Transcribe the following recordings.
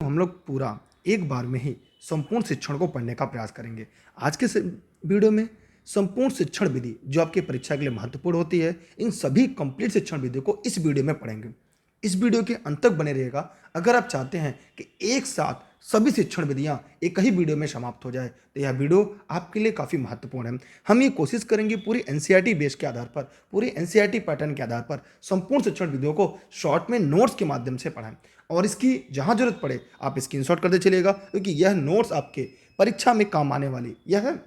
हम लोग पूरा एक बार में ही संपूर्ण शिक्षण को पढ़ने का प्रयास करेंगे। आज के वीडियो में संपूर्ण शिक्षण विधि जो आपकी परीक्षा के लिए महत्वपूर्ण होती है, इन सभी कंप्लीट शिक्षण विधियों को इस वीडियो में पढ़ेंगे। इस वीडियो के अंत तक बने रहिएगा। अगर आप चाहते हैं कि एक साथ सभी शिक्षण विधियां एक ही वीडियो में समाप्त हो जाए तो यह वीडियो आपके लिए काफ़ी महत्वपूर्ण है। हम ये कोशिश करेंगे पूरी एनसीईआरटी बेस के आधार पर, पूरी एनसीईआरटी पैटर्न के आधार पर संपूर्ण शिक्षण विधियों को शॉर्ट में नोट्स के माध्यम से पढ़ाएं और इसकी जहां जरूरत पड़े आप स्क्रीनशॉट करते चलिएगा, क्योंकि यह नोट्स आपके परीक्षा में काम आने वाली यह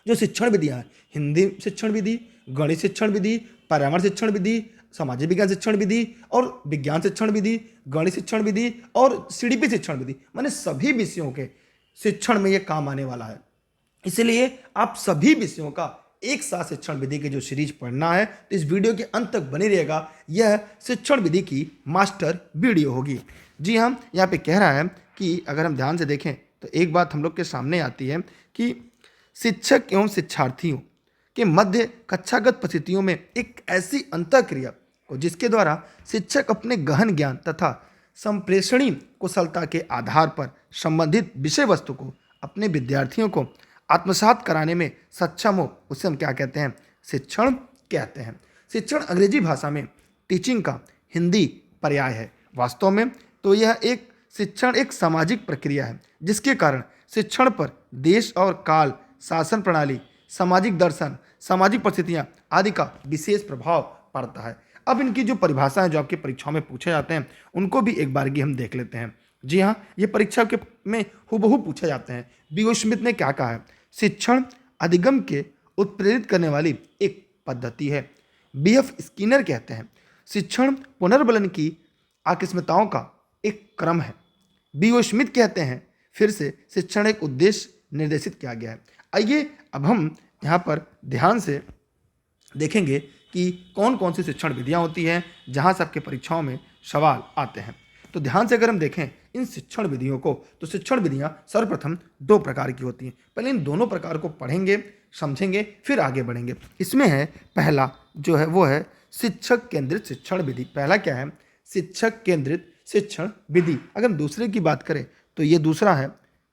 जो शिक्षण विधियां हैं, हिंदी शिक्षण विधि, गणित शिक्षण विधि, पर्यावरण शिक्षण विधि, सामाजिक विज्ञान शिक्षण विधि और विज्ञान शिक्षण विधि, गणित शिक्षण विधि और सीडीपी शिक्षण विधि, माने सभी विषयों के शिक्षण में यह काम आने वाला है। इसलिए आप सभी विषयों का एक साथ शिक्षण विधि के जो सीरीज पढ़ना है तो इस वीडियो के अंत तक बने रहेगा। यह शिक्षण विधि की मास्टर वीडियो होगी। जी हाँ, यहाँ पे कह रहा है कि अगर हम ध्यान से देखें तो एक बात हम लोग के सामने आती है कि शिक्षक एवं शिक्षार्थियों के मध्य कक्षागत परिस्थितियों में एक ऐसी अंतःक्रिया को जिसके द्वारा शिक्षक अपने गहन ज्ञान तथा संप्रेषणी कुशलता के आधार पर संबंधित विषय वस्तु को अपने विद्यार्थियों को आत्मसात कराने में सक्षम हो, उसे हम क्या कहते हैं? शिक्षण कहते हैं। शिक्षण अंग्रेजी भाषा में टीचिंग का हिंदी पर्याय है। वास्तव में तो यह एक शिक्षण एक सामाजिक प्रक्रिया है जिसके कारण शिक्षण पर देश और काल, शासन प्रणाली, सामाजिक दर्शन, सामाजिक परिस्थितियाँ आदि का विशेष प्रभाव पड़ता है। अब इनकी जो परिभाषा है जो आपकी परीक्षाओं में पूछे जाते हैं उनको भी एक बार हम देख लेते हैं। जी हाँ, ये परीक्षा के में हूबहू पूछे जाते हैं। बी.ओ. स्मिथ ने क्या कहा है? शिक्षण अधिगम के उत्प्रेरित करने वाली एक पद्धति है। बी.एफ. स्किनर कहते हैं शिक्षण पुनर्बलन की आकस्मिकताओं का एक क्रम है। बी.ओ. स्मिथ कहते हैं फिर से शिक्षण एक उद्देश्य निर्देशित किया गया है। आइए अब हम यहाँ पर ध्यान से देखेंगे कि कौन कौन सी शिक्षण विधियाँ होती हैं जहाँ से आपके परीक्षाओं में सवाल आते हैं। तो ध्यान से अगर हम देखें इन शिक्षण विधियों को तो शिक्षण विधियां सर्वप्रथम दो प्रकार की होती हैं। पहले इन दोनों प्रकार को पढ़ेंगे, समझेंगे, फिर आगे बढ़ेंगे। इसमें है पहला जो है वो है शिक्षक केंद्रित शिक्षण विधि। पहला क्या है? शिक्षक केंद्रित शिक्षण विधि। अगर हम दूसरे की बात करें तो ये दूसरा है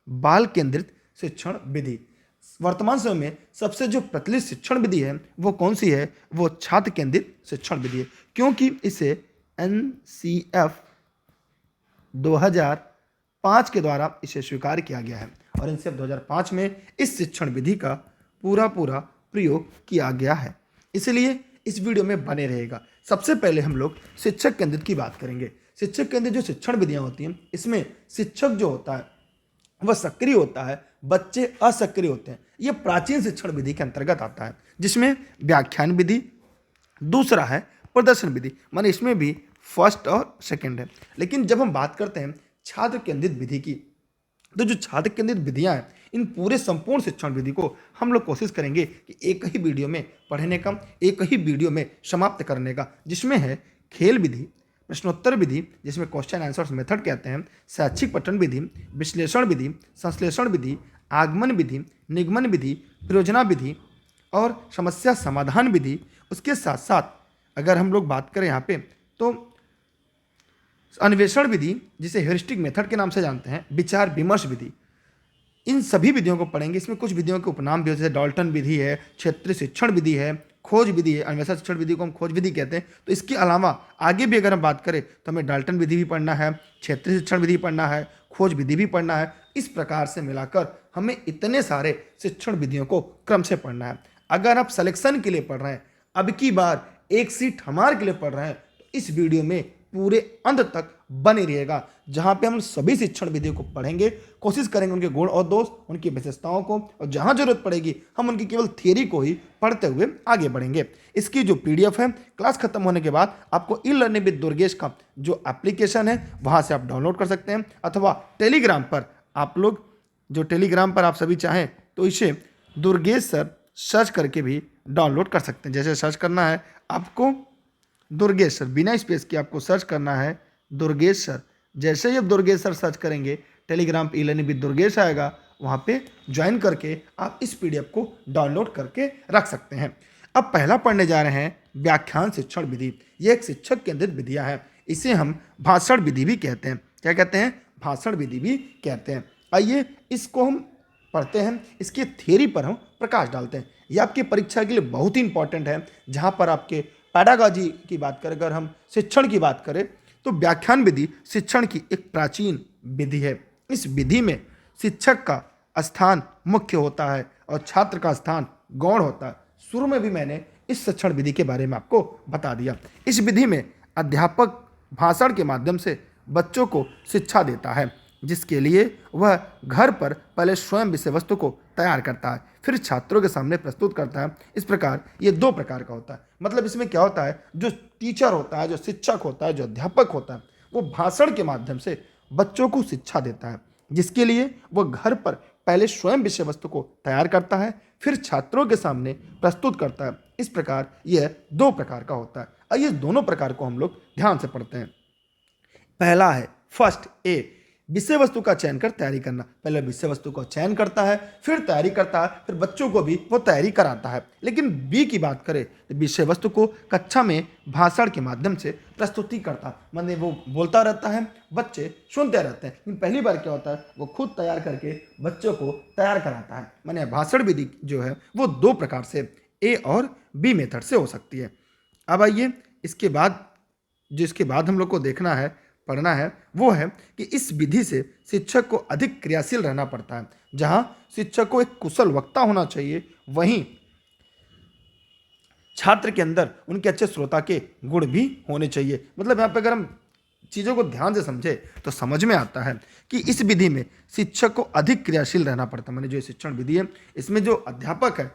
बाल केंद्रित शिक्षण विधि। वर्तमान समय में सबसे जो प्रचलित शिक्षण विधि है वो कौन सी है? वो छात्र केंद्रित शिक्षण विधि है, क्योंकि इसे NCF 2005 के द्वारा इसे स्वीकार किया गया है और NCF 2005 में इस शिक्षण विधि का पूरा प्रयोग किया गया है। इसलिए इस वीडियो में बने रहेगा। सबसे पहले हम लोग शिक्षक केंद्रित की बात करेंगे। शिक्षक केंद्रित जो शिक्षण विधियां होती हैं इसमें शिक्षक जो होता है वह सक्रिय होता है, बच्चे असक्रिय होते हैं। यह प्राचीन शिक्षण विधि के अंतर्गत आता है जिसमें व्याख्यान विधि, दूसरा है प्रदर्शन विधि, माने इसमें भी फर्स्ट और सेकंड है। लेकिन जब हम बात करते हैं छात्र केंद्रित विधि की तो जो छात्र केंद्रित विधियां हैं इन पूरे संपूर्ण शिक्षण विधि को हम लोग कोशिश करेंगे कि एक ही वीडियो में पढ़ने का, एक ही वीडियो में समाप्त करने का, जिसमें है खेल विधि, प्रश्नोत्तर विधि जिसमें क्वेश्चन आंसर्स मेथड कहते हैं, शैक्षिक पठन विधि, विश्लेषण विधि, संश्लेषण विधि, आगमन विधि, निगमन विधि, परियोजना विधि और समस्या समाधान विधि। उसके साथ साथ अगर हम लोग बात करें यहाँ पे तो अन्वेषण विधि जिसे हेरिस्टिक मेथड के नाम से जानते हैं, विचार विमर्श विधि, इन सभी विधियों को पढ़ेंगे। इसमें कुछ विधियों के उपनाम भी होते हैं, जैसे डाल्टन विधि है, क्षेत्रीय शिक्षण विधि है, खोज विधि है। अन्वेषण शिक्षण विधि को हम खोज विधि कहते हैं। तो इसके अलावा आगे भी अगर हम बात करें तो हमें डाल्टन विधि भी पढ़ना है, क्षेत्रीय शिक्षण विधि पढ़ना है, खोज विधि भी पढ़ना है। इस प्रकार से मिलाकर हमें इतने सारे शिक्षण विधियों को क्रम से पढ़ना है। अगर आप सिलेक्शन के लिए पढ़ रहे हैं, अब की बार एक सीट हमारे के लिए पढ़ रहे हैं, तो इस वीडियो में पूरे अंत तक बने रहिएगा, जहां पे हम सभी शिक्षण विधियों को पढ़ेंगे, कोशिश करेंगे उनके गुण और दोष, उनकी विशेषताओं को, और जहां जरूरत पड़ेगी हम उनकी केवल थियरी को ही पढ़ते हुए आगे बढ़ेंगे। इसकी जो PDF है क्लास खत्म होने के बाद आपको ई लर्निंग विद दुर्गेश का जो एप्लीकेशन है वहां से आप डाउनलोड कर सकते हैं, अथवा टेलीग्राम पर आप लोग जो टेलीग्राम पर आप सभी चाहें तो इसे दुर्गेश सर सर्च करके भी डाउनलोड कर सकते हैं। जैसे सर्च करना है आपको दुर्गेश सर, बिना स्पेस के आपको सर्च करना है दुर्गेश सर। जैसे ही आप दुर्गेश सर सर्च करेंगे टेलीग्राम पे ई लर्निंग विद दुर्गेश आएगा, वहाँ पे ज्वाइन करके आप इस PDF को डाउनलोड करके रख सकते हैं। अब पहला पढ़ने जा रहे हैं व्याख्यान शिक्षण विधि। यह एक शिक्षक केंद्रित विधियाँ है। इसे हम भाषण विधि भी कहते हैं। क्या कहते हैं? भाषण विधि भी कहते हैं। आइए इसको हम पढ़ते हैं, इसके थ्योरी पर हम प्रकाश डालते हैं। ये आपकी परीक्षा के लिए बहुत ही इंपॉर्टेंट है। जहाँ पर आपके पैडागॉजी की बात करें, अगर हम शिक्षण की बात करें, तो व्याख्यान विधि शिक्षण की एक प्राचीन विधि है। इस विधि में शिक्षक का स्थान मुख्य होता है और छात्र का स्थान गौण होता है। शुरू में भी मैंने इस शिक्षण विधि के बारे में आपको बता दिया। इस विधि में अध्यापक भाषण के माध्यम से बच्चों को शिक्षा देता है, जिसके लिए वह घर पर पहले स्वयं विषय वस्तु को तैयार करता है, फिर छात्रों के सामने प्रस्तुत करता है। इस प्रकार ये दो प्रकार का होता है। मतलब इसमें क्या होता है, जो टीचर होता है, जो शिक्षक होता है, जो अध्यापक होता है, वो भाषण के माध्यम से बच्चों को शिक्षा देता है, जिसके लिए वह घर पर पहले स्वयं विषय वस्तु को तैयार करता है, फिर छात्रों के सामने प्रस्तुत करता है। इस प्रकार यह दो प्रकार का होता है। आइए दोनों प्रकार को हम लोग ध्यान से पढ़ते हैं। पहला है फर्स्ट ए, विषय वस्तु का चयन कर तैयारी करना। पहले विषय वस्तु का चयन करता है, फिर तैयारी करता है, फिर बच्चों को भी वो तैयारी कराता है। लेकिन बी की बात करें तो विषय वस्तु को कक्षा में भाषण के माध्यम से प्रस्तुति करता है, माने वो बोलता रहता है, बच्चे सुनते रहते हैं। लेकिन पहली बार क्या होता है, वो खुद तैयार करके बच्चों को तैयार कराता है। माने भाषण विधि जो है वो दो प्रकार से ए और बी मेथड से हो सकती है। अब आइए इसके बाद हम लोग को देखना है, पढ़ना है, वो है कि इस विधि से शिक्षक को अधिक क्रियाशील रहना पड़ता है। जहां शिक्षक को एक कुशल वक्ता होना चाहिए, वहीं छात्र के अंदर उनके अच्छे श्रोता के गुण भी होने चाहिए। मतलब यहाँ पे अगर हम चीज़ों को ध्यान से समझे तो समझ में आता है कि इस विधि में शिक्षक को अधिक क्रियाशील रहना पड़ता है। मैंने जो शिक्षण विधि है, इसमें जो अध्यापक है,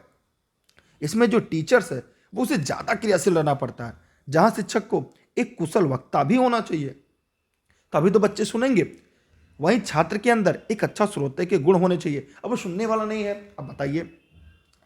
इसमें जो टीचर्स है, वो उसे ज़्यादा क्रियाशील रहना पड़ता है। जहाँ शिक्षक को एक कुशल वक्ता भी होना चाहिए, तभी तो बच्चे सुनेंगे। वहीं छात्र के अंदर एक अच्छा श्रोते के गुण होने चाहिए। अब वो सुनने वाला नहीं है, अब बताइए,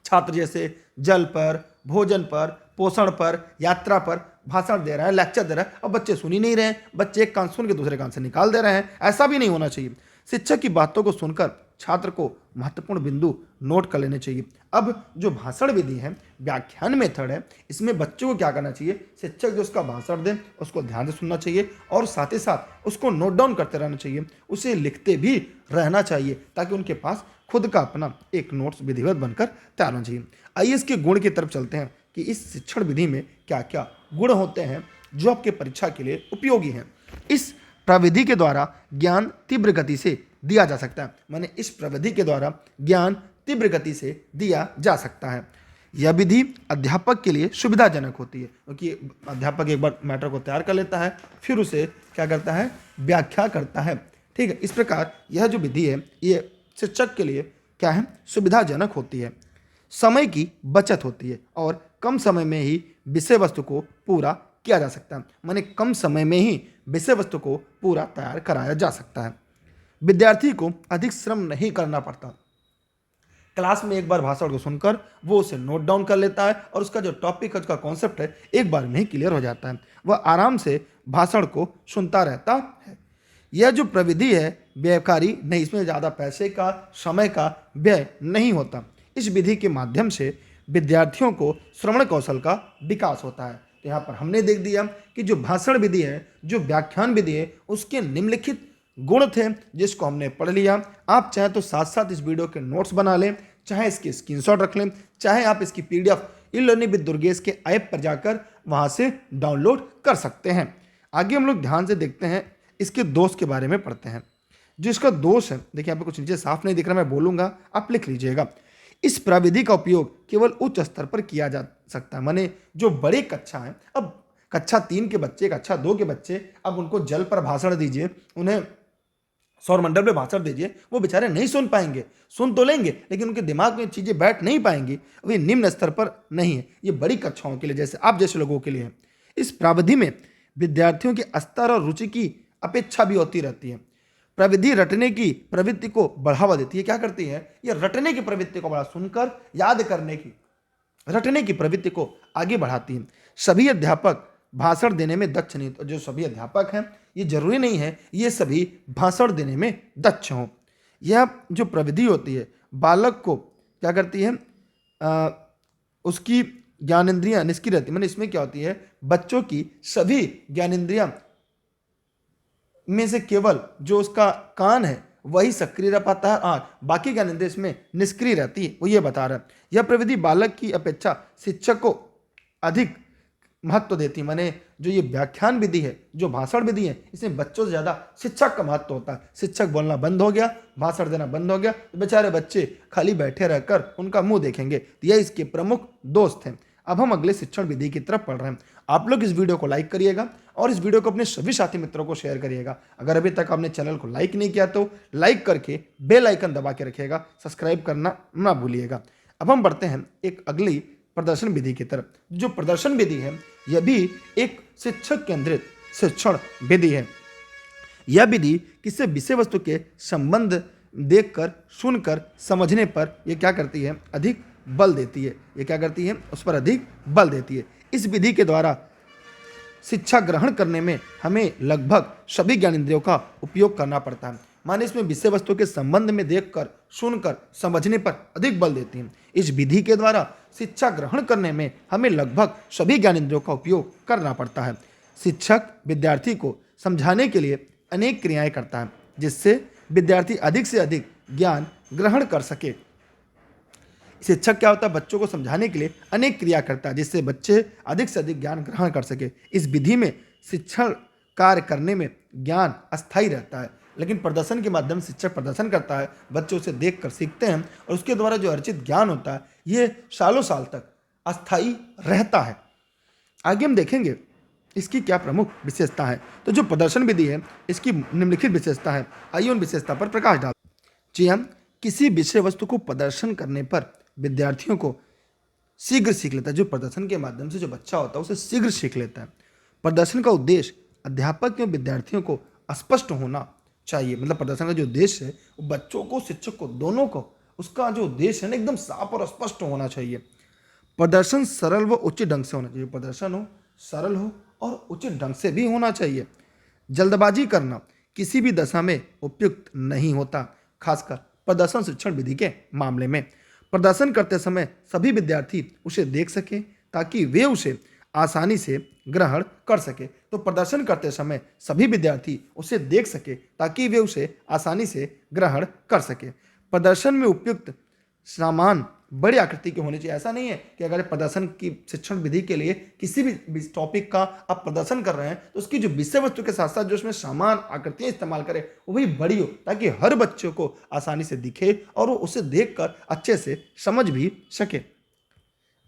छात्र जैसे जल पर, भोजन पर, पोषण पर, यात्रा पर भाषण दे रहा है, लेक्चर दे रहा है, अब बच्चे सुन ही नहीं रहे हैं। बच्चे एक कान सुन के दूसरे कान से निकाल दे रहे हैं। ऐसा भी नहीं होना चाहिए। शिक्षक की बातों को सुनकर छात्र को महत्वपूर्ण बिंदु नोट कर लेने चाहिए। अब जो भाषण विधि है, व्याख्यान मेथड है, इसमें बच्चों को क्या करना चाहिए, शिक्षक जो उसका भाषण दे उसको ध्यान से सुनना चाहिए और साथ ही साथ उसको नोट डाउन करते रहना चाहिए, उसे लिखते भी रहना चाहिए, ताकि उनके पास खुद का अपना एक नोट्स विधिवत बनकर तैयार होना चाहिए। आइए इसके गुण की तरफ चलते हैं कि इस शिक्षण विधि में क्या क्या गुण होते हैं जो आपके परीक्षा के लिए उपयोगी हैं। इस प्रविधि के द्वारा ज्ञान तीव्र गति से दिया जा सकता है। माने इस प्रविधि के द्वारा ज्ञान तीव्र गति से दिया जा सकता है। यह विधि अध्यापक के लिए सुविधाजनक होती है, क्योंकि अध्यापक एक बार मैटर को तैयार कर लेता है, फिर उसे क्या करता है, व्याख्या करता है। ठीक है, इस प्रकार यह जो विधि है ये शिक्षक के लिए क्या है, सुविधाजनक होती है। समय की बचत होती है और कम समय में ही विषय वस्तु को पूरा किया जा सकता है। माने कम समय में ही विषय वस्तु को पूरा तैयार कराया जा सकता है। विद्यार्थी को अधिक श्रम नहीं करना पड़ता। क्लास में एक बार भाषण को सुनकर वो उसे नोट डाउन कर लेता है और उसका जो टॉपिक है, उसका कॉन्सेप्ट है, एक बार में ही क्लियर हो जाता है। वह आराम से भाषण को सुनता रहता है। यह जो प्रविधि है व्ययकारी नहीं, इसमें ज़्यादा पैसे का, समय का व्यय नहीं होता। इस विधि के माध्यम से विद्यार्थियों को श्रवण कौशल का विकास होता है। तो यहाँ पर हमने देख दिया कि जो भाषण विधि है, जो व्याख्यान विधि है, उसके निम्नलिखित गुण थे जिसको हमने पढ़ लिया। आप चाहे तो साथ साथ इस वीडियो के नोट्स बना लें, चाहे इसके स्क्रीनशॉट रख लें, चाहे आप इसकी PDF e learning with Durgesh के ऐप पर जाकर वहाँ से डाउनलोड कर सकते हैं। आगे हम लोग ध्यान से देखते हैं, इसके दोष के बारे में पढ़ते हैं। जो इसका दोष है, देखिए यहाँ पे कुछ नीचे साफ नहीं दिख रहा, मैं बोलूँगा, आप लिख लीजिएगा। इस प्रविधि का उपयोग केवल उच्च स्तर पर किया जा सकता है। माने जो बड़ी कक्षा है, अब कक्षा 3 के बच्चे, कक्षा 2 के बच्चे, अब उनको जल पर भाषण दीजिए, उन्हें सौरमंडल में भाषण दीजिए, वो बेचारे नहीं सुन पाएंगे। सुन तो लेंगे लेकिन उनके दिमाग में चीज़ें बैठ नहीं पाएंगी। वे निम्न स्तर पर नहीं है, ये बड़ी कक्षाओं के लिए, जैसे आप जैसे लोगों के लिए है। इस प्राविधि में विद्यार्थियों के स्तर और रुचि की अपेक्षा भी होती रहती है। प्रविधि रटने की प्रवृत्ति को बढ़ावा देती है। क्या करती है, ये रटने की प्रवृत्ति को बढ़ा, सुनकर याद करने की, रटने की प्रवृत्ति को आगे बढ़ाती है। सभी अध्यापक भाषण देने में दक्ष नहीं, तो जो सभी अध्यापक हैं, ये जरूरी नहीं है ये सभी भाषण देने में दक्ष हों। यह जो प्रविधि होती है बालक को क्या करती है, उसकी ज्ञानेंद्रियां निष्क्रिय रहती है। मैंने इसमें क्या होती है, बच्चों की सभी ज्ञानेंद्रियां में से केवल जो उसका कान है वही सक्रिय रह पाता है, आंख बाकी ज्ञानेंद्रिय इसमें निष्क्रिय रहती है, वो ये बता रहा है। यह प्रविधि बालक की अपेक्षा शिक्षक को अधिक महत्व देती है। माने जो ये व्याख्यान विधि है, जो भाषण विधि है, इसमें बच्चों से ज्यादा शिक्षक का महत्व होता है। शिक्षक बोलना बंद हो गया, भाषण देना बंद हो गया, तो बेचारे बच्चे खाली बैठे रहकर उनका मुंह देखेंगे। तो यह इसके प्रमुख दोस्त हैं। अब हम अगले शिक्षण विधि की तरफ पढ़ रहे हैं। आप लोग इस वीडियो को लाइक करिएगा और इस वीडियो को अपने सभी साथी मित्रों को शेयर करिएगा। अगर अभी तक आपने चैनल को लाइक नहीं किया तो लाइक करके बेल आइकन दबा के रखिएगा, सब्सक्राइब करना ना भूलिएगा। अब हम बढ़ते हैं एक अगली प्रदर्शन विधि की तरफ। जो प्रदर्शन विधि है यह भी एक शिक्षक केंद्रित शिक्षण विधि है। यह विधि किसी विषय वस्तु के संबंध देखकर, सुनकर, समझने पर यह क्या करती है, अधिक बल देती है। यह क्या करती है, उस पर अधिक बल देती है। इस विधि के द्वारा शिक्षा ग्रहण करने में हमें लगभग सभी ज्ञानेंद्रियों का उपयोग करना पड़ता है। माने इसमें विषय वस्तु के संबंध में देखकर, सुनकर, समझने पर अधिक बल देती है। इस विधि के द्वारा शिक्षा ग्रहण करने में हमें लगभग सभी ज्ञानेंद्रियों का उपयोग करना पड़ता है। शिक्षक विद्यार्थी को समझाने के लिए अनेक क्रियाएं करता है, जिससे विद्यार्थी अधिक से अधिक ज्ञान ग्रहण कर सके। शिक्षक क्या होता है, बच्चों को समझाने के लिए अनेक क्रिया करता है, जिससे बच्चे अधिक से अधिक ज्ञान ग्रहण कर सके। इस विधि में शिक्षण कार्य करने में ज्ञान अस्थायी रहता है, लेकिन प्रदर्शन के माध्यम से शिक्षक प्रदर्शन करता है, बच्चे उसे देखकर सीखते हैं और उसके द्वारा जो अर्जित ज्ञान होता है ये सालों साल तक अस्थायी रहता है। आगे हम देखेंगे इसकी क्या प्रमुख विशेषता है। तो जो प्रदर्शन विधि है इसकी निम्नलिखित विशेषता है। आइए उन विशेषता पर प्रकाश डाल। जी हम किसी विषय वस्तु को प्रदर्शन करने पर विद्यार्थियों को शीघ्र सीख लेता है। जो प्रदर्शन के माध्यम से जो बच्चा होता है उसे शीघ्र सीख लेता है। प्रदर्शन का उद्देश्य अध्यापक एवं विद्यार्थियों को स्पष्ट होना चाहिए। मतलब प्रदर्शन का जो उद्देश्य है वो बच्चों को, शिक्षक को, दोनों को उसका जो उद्देश्य है ना एकदम साफ और स्पष्ट होना चाहिए। प्रदर्शन सरल व उचित ढंग से होना चाहिए। प्रदर्शन हो, सरल हो और उचित ढंग से भी होना चाहिए। जल्दबाजी करना किसी भी दशा में उपयुक्त नहीं होता, खासकर प्रदर्शन शिक्षण विधि के मामले में। प्रदर्शन करते समय सभी विद्यार्थी उसे देख सकें ताकि वे उसे आसानी से ग्रहण कर सके। तो प्रदर्शन करते समय सभी विद्यार्थी उसे देख सके ताकि वे उसे आसानी से ग्रहण कर सके। प्रदर्शन में उपयुक्त सामान बड़ी आकृति के होने चाहिए। ऐसा नहीं है कि अगर प्रदर्शन की शिक्षण विधि के लिए किसी भी टॉपिक का आप प्रदर्शन कर रहे हैं तो उसकी जो विषय वस्तु के साथ साथ जो उसमें सामान आकृतियां इस्तेमाल करें वो भी बड़ी हो, ताकि हर बच्चों को आसानी से दिखे और वो उसे देखकर अच्छे से समझ भी सके।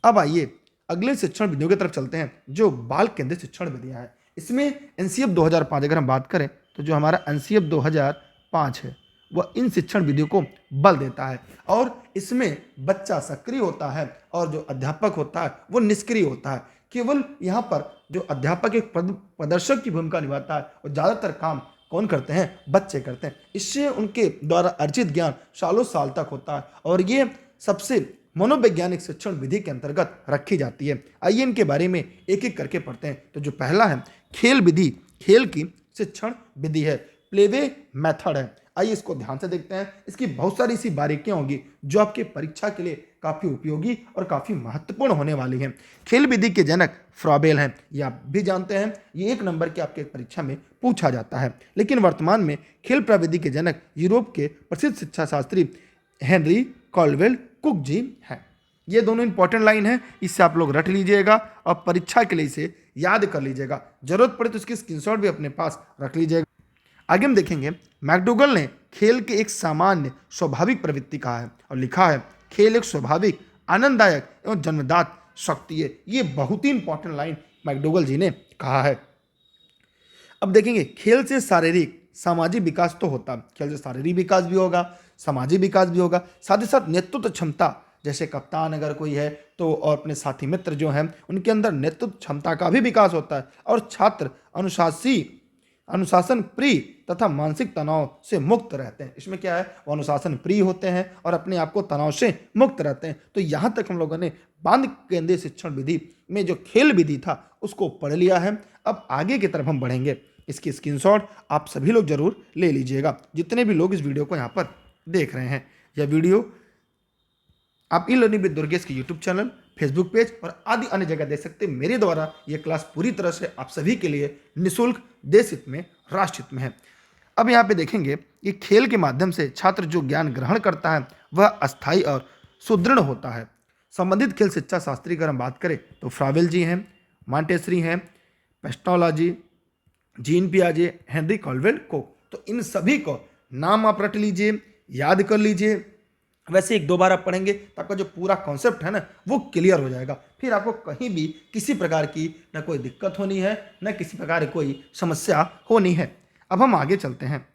अब आइए अगले शिक्षण विधियों की तरफ चलते हैं जो बाल केंद्रित शिक्षण विधियां हैं। इसमें एनसीएफ 2005 अगर हम बात करें तो जो हमारा एनसीएफ 2005 है वह इन शिक्षण विधियों को बल देता है और इसमें बच्चा सक्रिय होता है और जो अध्यापक होता है वो निष्क्रिय होता है। केवल यहाँ पर जो अध्यापक एक प्रदर्शक की भूमिका निभाता है और ज़्यादातर काम कौन करते हैं, बच्चे करते हैं। इससे उनके द्वारा अर्जित ज्ञान सालों साल तक होता है और ये सबसे मनोवैज्ञानिक शिक्षण विधि के अंतर्गत रखी जाती है। आइए इनके बारे में एक एक करके पढ़ते हैं। तो जो पहला है खेल विधि, खेल की शिक्षण विधि है, प्लेवे मेथड है। आइए इसको ध्यान से देखते हैं। इसकी बहुत सारी सी बारीकियां होंगी जो आपके परीक्षा के लिए काफी उपयोगी और काफी महत्वपूर्ण होने वाली हैं। खेल विधि के जनक फ्रॉबेल हैं, ये आप भी जानते हैं, ये 1 नंबर के आपके परीक्षा में पूछा जाता है। लेकिन वर्तमान में खेल प्रविधि के जनक यूरोप के प्रसिद्ध शिक्षा शास्त्री हेनरी कॉल्डवेल कुक जी हैं। ये दोनों इंपॉर्टेंट लाइन है, इससे आप लोग रट लीजिएगा और परीक्षा के लिए इसे याद कर लीजिएगा। जरूरत पड़े तो इसकी स्क्रीनशॉट भी अपने पास रख लीजिएगा। आगे हम देखेंगे मैकडोगल ने खेल के एक सामान्य स्वाभाविक प्रवृत्ति कहा है और लिखा है खेल एक स्वाभाविक, आनंददायक एवं जन्मदात शक्ति है। ये बहुत ही इंपॉर्टेंट लाइन मैकडोगल जी ने कहा है। अब देखेंगे खेल से शारीरिक सामाजिक विकास तो होता है, खेल से शारीरिक विकास भी होगा, सामाजिक विकास भी होगा, साथ ही साथ नेतृत्व क्षमता, जैसे कप्तान अगर कोई है तो और अपने साथी मित्र जो हैं उनके अंदर नेतृत्व क्षमता का भी विकास होता है और छात्र अनुशासन प्रिय तथा मानसिक तनाव से मुक्त रहते हैं। इसमें क्या है, वो अनुशासन प्रिय होते हैं और अपने आप को तनाव से मुक्त रहते हैं। तो यहाँ तक हम लोगों ने बाल केंद्रित शिक्षण विधि में जो खेल विधि था उसको पढ़ लिया है। अब आगे की तरफ हम बढ़ेंगे। इसकी स्क्रीनशॉट आप सभी लोग जरूर ले लीजिएगा, जितने भी लोग इस वीडियो को यहाँ पर देख रहे हैं। यह वीडियो आप ई लर्निंग विद दुर्गेश के यूट्यूब चैनल, फेसबुक पेज और आदि अन्य जगह देख सकते हैं। मेरे द्वारा ये क्लास पूरी तरह से आप सभी के लिए निःशुल्क, देश हित में, राष्ट्र हित में है। अब यहाँ पे देखेंगे कि खेल के माध्यम से छात्र जो ज्ञान ग्रहण करता है वह अस्थायी और सुदृढ़ होता है। संबंधित खेल शिक्षा शास्त्री की अगर हम बात करें तो फ्रावेल जी हैं, मॉन्टेसरी हैं, पेस्टोलॉजी, जीन पियाजे, हेनरी कॉल्वेल कोक। तो इन सभी को नाम आप रट लीजिए, याद कर लीजिए। वैसे एक दो बार आप पढ़ेंगे तो आपका जो पूरा कॉन्सेप्ट है ना वो क्लियर हो जाएगा। फिर आपको कहीं भी किसी प्रकार की न कोई दिक्कत होनी है, न किसी प्रकार की कोई समस्या होनी है। अब हम आगे चलते हैं।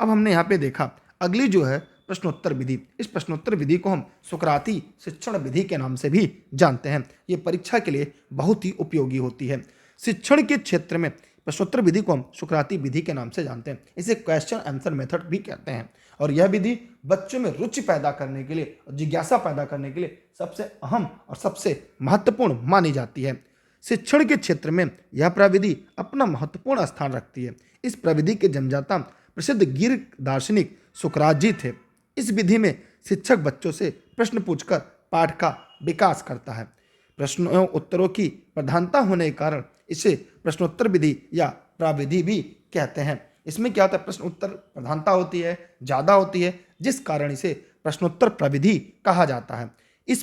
अब हमने यहाँ पे देखा अगली जो है प्रश्नोत्तर विधि। इस प्रश्नोत्तर विधि को हम सुकराती शिक्षण विधि के नाम से भी जानते हैं। ये परीक्षा के लिए बहुत ही उपयोगी होती है। शिक्षण के क्षेत्र में प्रश्नोत्तर विधि को हम सुकराती विधि के नाम से जानते हैं। इसे क्वेश्चन आंसर मेथड भी कहते हैं। और यह विधि बच्चों में रुचि पैदा करने के लिए और जिज्ञासा पैदा करने के लिए सबसे अहम और सबसे महत्वपूर्ण मानी जाती है। शिक्षण के क्षेत्र में यह प्रविधि अपना महत्वपूर्ण स्थान रखती है। इस प्रविधि के जन्मदाता प्रसिद्ध ग्रीक दार्शनिक सुकरात जी थे। इस विधि में शिक्षक बच्चों से प्रश्न पूछकर पाठ का विकास करता है। प्रश्नों उत्तरों की प्रधानता होने के कारण इसे प्रश्नोत्तर विधि या प्राविधि भी कहते हैं। इसमें क्या होता है, प्रश्न उत्तर प्रधानता होती है, ज़्यादा होती है, जिस कारण इसे प्रश्नोत्तर प्रविधि कहा जाता है। इस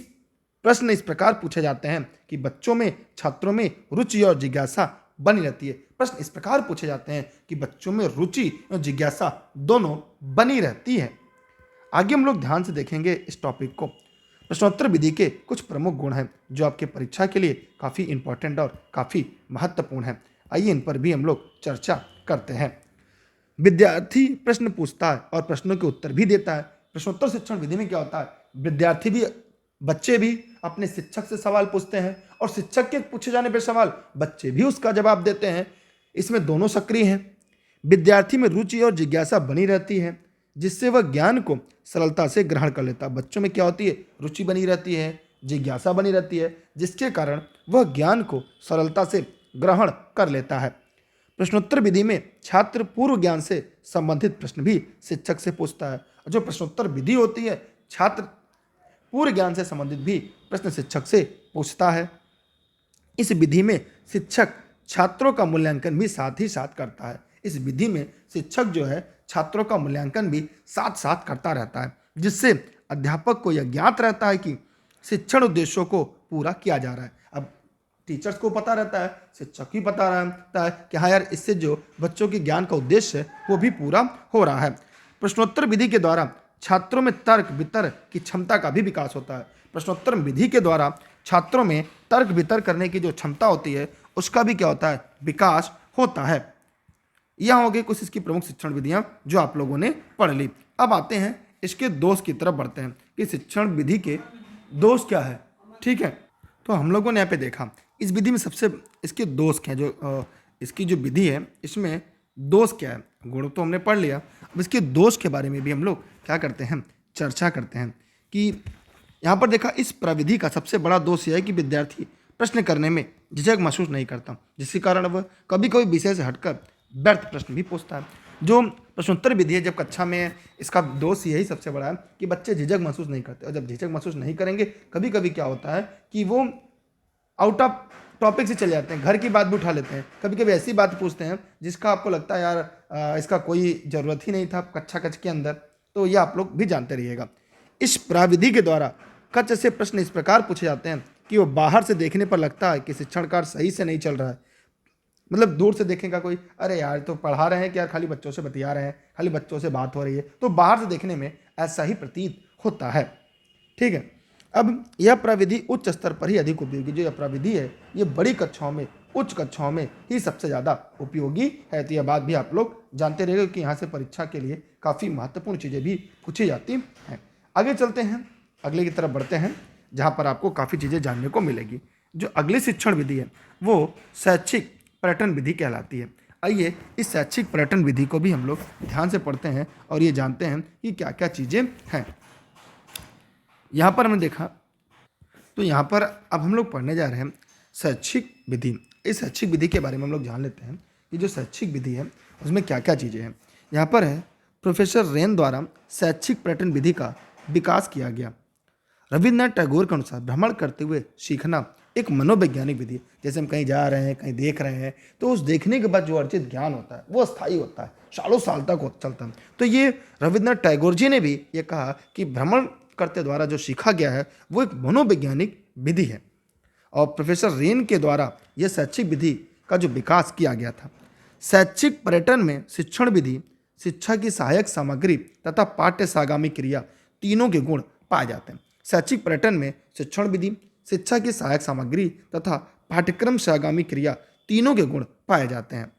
प्रश्न इस प्रकार पूछे जाते हैं कि बच्चों में, छात्रों में रुचि और जिज्ञासा बनी रहती है। प्रश्न इस प्रकार पूछे जाते हैं कि बच्चों में रुचि और जिज्ञासा दोनों बनी रहती है। आगे हम लोग ध्यान से देखेंगे इस टॉपिक को। प्रश्नोत्तर विधि के कुछ प्रमुख गुण हैं जो आपके परीक्षा के लिए काफ़ी इंपॉर्टेंट और काफ़ी महत्वपूर्ण हैं। आइए इन पर भी हम लोग चर्चा करते हैं। विद्यार्थी प्रश्न पूछता है और प्रश्नों के उत्तर भी देता है। प्रश्नोत्तर शिक्षण विधि में क्या होता है, विद्यार्थी भी, बच्चे भी अपने शिक्षक से सवाल पूछते हैं और शिक्षक के पूछे जाने पर सवाल बच्चे भी उसका जवाब देते हैं। इसमें दोनों सक्रिय हैं। विद्यार्थी में रुचि और जिज्ञासा बनी रहती है जिससे वह ज्ञान को सरलता से ग्रहण कर लेता है। बच्चों में क्या होती है, रुचि बनी रहती है, जिज्ञासा बनी रहती है, जिसके कारण वह ज्ञान को सरलता से ग्रहण कर लेता है। प्रश्नोत्तर विधि में छात्र पूर्व ज्ञान से संबंधित प्रश्न भी शिक्षक से पूछता है। जो प्रश्नोत्तर विधि होती है, छात्र पूर्व ज्ञान से संबंधित भी प्रश्न शिक्षक से पूछता है। इस विधि में शिक्षक छात्रों का मूल्यांकन भी साथ ही साथ करता है। इस विधि में शिक्षक जो है छात्रों का मूल्यांकन भी साथ साथ करता रहता है, जिससे अध्यापक को यह ज्ञात रहता है कि शिक्षण उद्देश्यों को पूरा किया जा रहा है। अब टीचर्स को पता रहता है, शिक्षक भी पता रहता है कि हाँ यार, इससे जो बच्चों के ज्ञान का उद्देश्य है वो भी पूरा हो रहा है। प्रश्नोत्तर विधि के द्वारा छात्रों में तर्क वितर्क की क्षमता का भी विकास होता है। प्रश्नोत्तर विधि के द्वारा छात्रों में तर्क वितर्क करने की जो क्षमता होती है उसका भी क्या होता है, विकास होता है। यह हो गई कुछ इसकी प्रमुख शिक्षण विधियां जो आप लोगों ने पढ़ ली। अब आते हैं इसके दोष की तरफ बढ़ते हैं कि शिक्षण विधि के दोष क्या है। ठीक है, तो हम लोगों ने यहाँ पे देखा इस विधि में सबसे इसके दोष क्या है, जो इसकी जो विधि है इसमें दोष क्या है। गुण तो हमने पढ़ लिया, अब इसके दोष के बारे में भी हम लोग क्या करते हैं, चर्चा करते हैं। कि यहाँ पर देखा इस प्रविधि का सबसे बड़ा दोष यह है कि विद्यार्थी प्रश्न करने में झिझक महसूस नहीं करता, जिसके कारण वह कभी कभी विषय से हटकर व्यर्थ प्रश्न भी पूछता है। जो प्रश्नोत्तर विधि है जब कक्षा में, इसका दोष यही सबसे बड़ा है कि बच्चे झिझक महसूस नहीं करते, और जब झिझक महसूस नहीं करेंगे कभी कभी क्या होता है कि वो आउट ऑफ टॉपिक से चले जाते हैं, घर की बात भी उठा लेते हैं। कभी कभी ऐसी बात पूछते हैं जिसका आपको लगता है यार इसका कोई ज़रूरत ही नहीं था कक्षा कक्ष के अंदर। तो ये आप लोग भी जानते रहिएगा। इस प्राविधि के द्वारा कक्ष से प्रश्न इस प्रकार पूछे जाते हैं कि वो बाहर से देखने पर लगता है कि शिक्षण कार्य सही से नहीं चल रहा है। मतलब दूर से देखेगा कोई, अरे यार तो पढ़ा रहे हैं कि यार खाली बच्चों से बतिया रहे हैं, खाली बच्चों से बात हो रही है, तो बाहर से देखने में ऐसा ही प्रतीत होता है। ठीक है, अब यह प्रविधि उच्च स्तर पर ही अधिक उपयोगी, जो यह प्रविधि है ये बड़ी कक्षाओं में, उच्च कक्षाओं में ही सबसे ज़्यादा उपयोगी है। तो यह बात भी आप लोग जानते रहेंगे कि यहाँ से परीक्षा के लिए काफ़ी महत्वपूर्ण चीज़ें भी पूछी जाती हैं। आगे चलते हैं, अगले की तरफ बढ़ते हैं, जहाँ पर आपको काफ़ी चीज़ें जानने को मिलेगी। जो अगली शिक्षण विधि है वो शैक्षिक पर्यटन विधि कहलाती है। आइए इस शैक्षिक पर्यटन विधि को भी हम लोग ध्यान से पढ़ते हैं और ये जानते हैं कि क्या क्या चीज़ें हैं। यहाँ पर हमने देखा, तो यहाँ पर अब हम लोग पढ़ने जा रहे हैं शैक्षिक विधि। इस शैक्षिक विधि के बारे में हम लोग जान लेते हैं कि जो शैक्षिक विधि है उसमें क्या क्या चीज़ें हैं। यहाँ पर है प्रोफेसर रेन द्वारा शैक्षिक पर्यटन विधि का विकास किया गया। रविन्द्रनाथ टैगोर के अनुसार भ्रमण करते हुए सीखना एक मनोवैज्ञानिक विधि है। जैसे हम कहीं जा रहे हैं, कहीं देख रहे हैं, तो उस देखने के बाद जो अर्जित ज्ञान होता है वो अस्थायी होता है, सालों साल तक चलता है। तो ये रविन्द्रनाथ टैगोर जी ने भी ये कहा कि भ्रमण करते द्वारा जो सीखा गया है वो एक मनोवैज्ञानिक विधि है। और प्रोफेसर रेन के द्वारा यह शैक्षिक विधि का जो विकास किया गया था। शैक्षिक पर्यटन में शिक्षण विधि, शिक्षा की सहायक सामग्री तथा पाठ्य सागामी क्रिया तीनों के गुण पाए जाते हैं। शैक्षिक पर्यटन में शिक्षण विधि, शिक्षा की सहायक सामग्री तथा पाठ्यक्रम सागामी क्रिया तीनों के गुण पाए जाते हैं।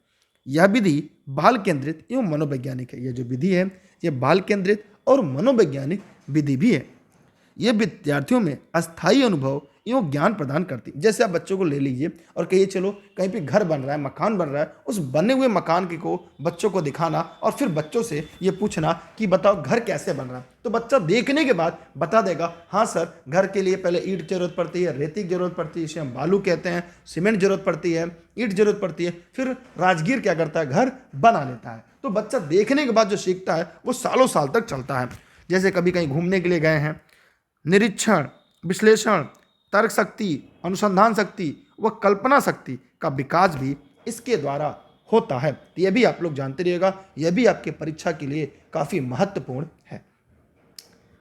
यह विधि बाल केंद्रित एवं मनोवैज्ञानिक है। यह जो विधि है यह बाल केंद्रित और मनोवैज्ञानिक विधि भी है। यह विद्यार्थियों में अस्थायी अनुभव एवं ज्ञान प्रदान करती है। जैसे आप बच्चों को ले लीजिए और कहिए चलो कहीं पे घर बन रहा है, मकान बन रहा है, उस बने हुए मकान के को बच्चों को दिखाना और फिर बच्चों से ये पूछना कि बताओ घर कैसे बन रहा है। तो बच्चा देखने के बाद बता देगा, हाँ सर घर के लिए पहले ईंट जरूरत पड़ती है, रेती की जरूरत पड़ती है, इसे हम बालू कहते हैं, सीमेंट जरूरत पड़ती है, ईंट जरूरत पड़ती है, फिर राजगीर क्या करता है, घर बना लेता है। तो बच्चा देखने के बाद जो सीखता है वो सालों साल तक चलता है। जैसे कभी कहीं घूमने के लिए गए हैं, निरीक्षण, विश्लेषण, तर्क शक्ति, अनुसंधान शक्ति व कल्पना शक्ति का विकास भी इसके द्वारा होता है। तो यह भी आप लोग जानते रहिएगा, यह भी आपके परीक्षा के लिए काफ़ी महत्वपूर्ण है।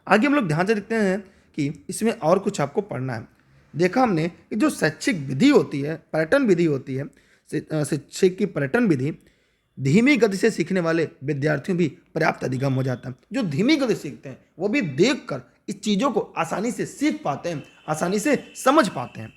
आगे हम लोग ध्यान से देखते हैं कि इसमें और कुछ आपको पढ़ना है। देखा हमने कि जो शैक्षिक विधि होती है, पर्यटन विधि होती है, शिक्षक की पर्यटन विधि, धीमी गति से सीखने वाले विद्यार्थियों भी पर्याप्त अधिगम हो जाता है। जो धीमी गति सीखते हैं वो भी देखकर इस चीज़ों को आसानी से सीख पाते हैं, आसानी से समझ पाते हैं।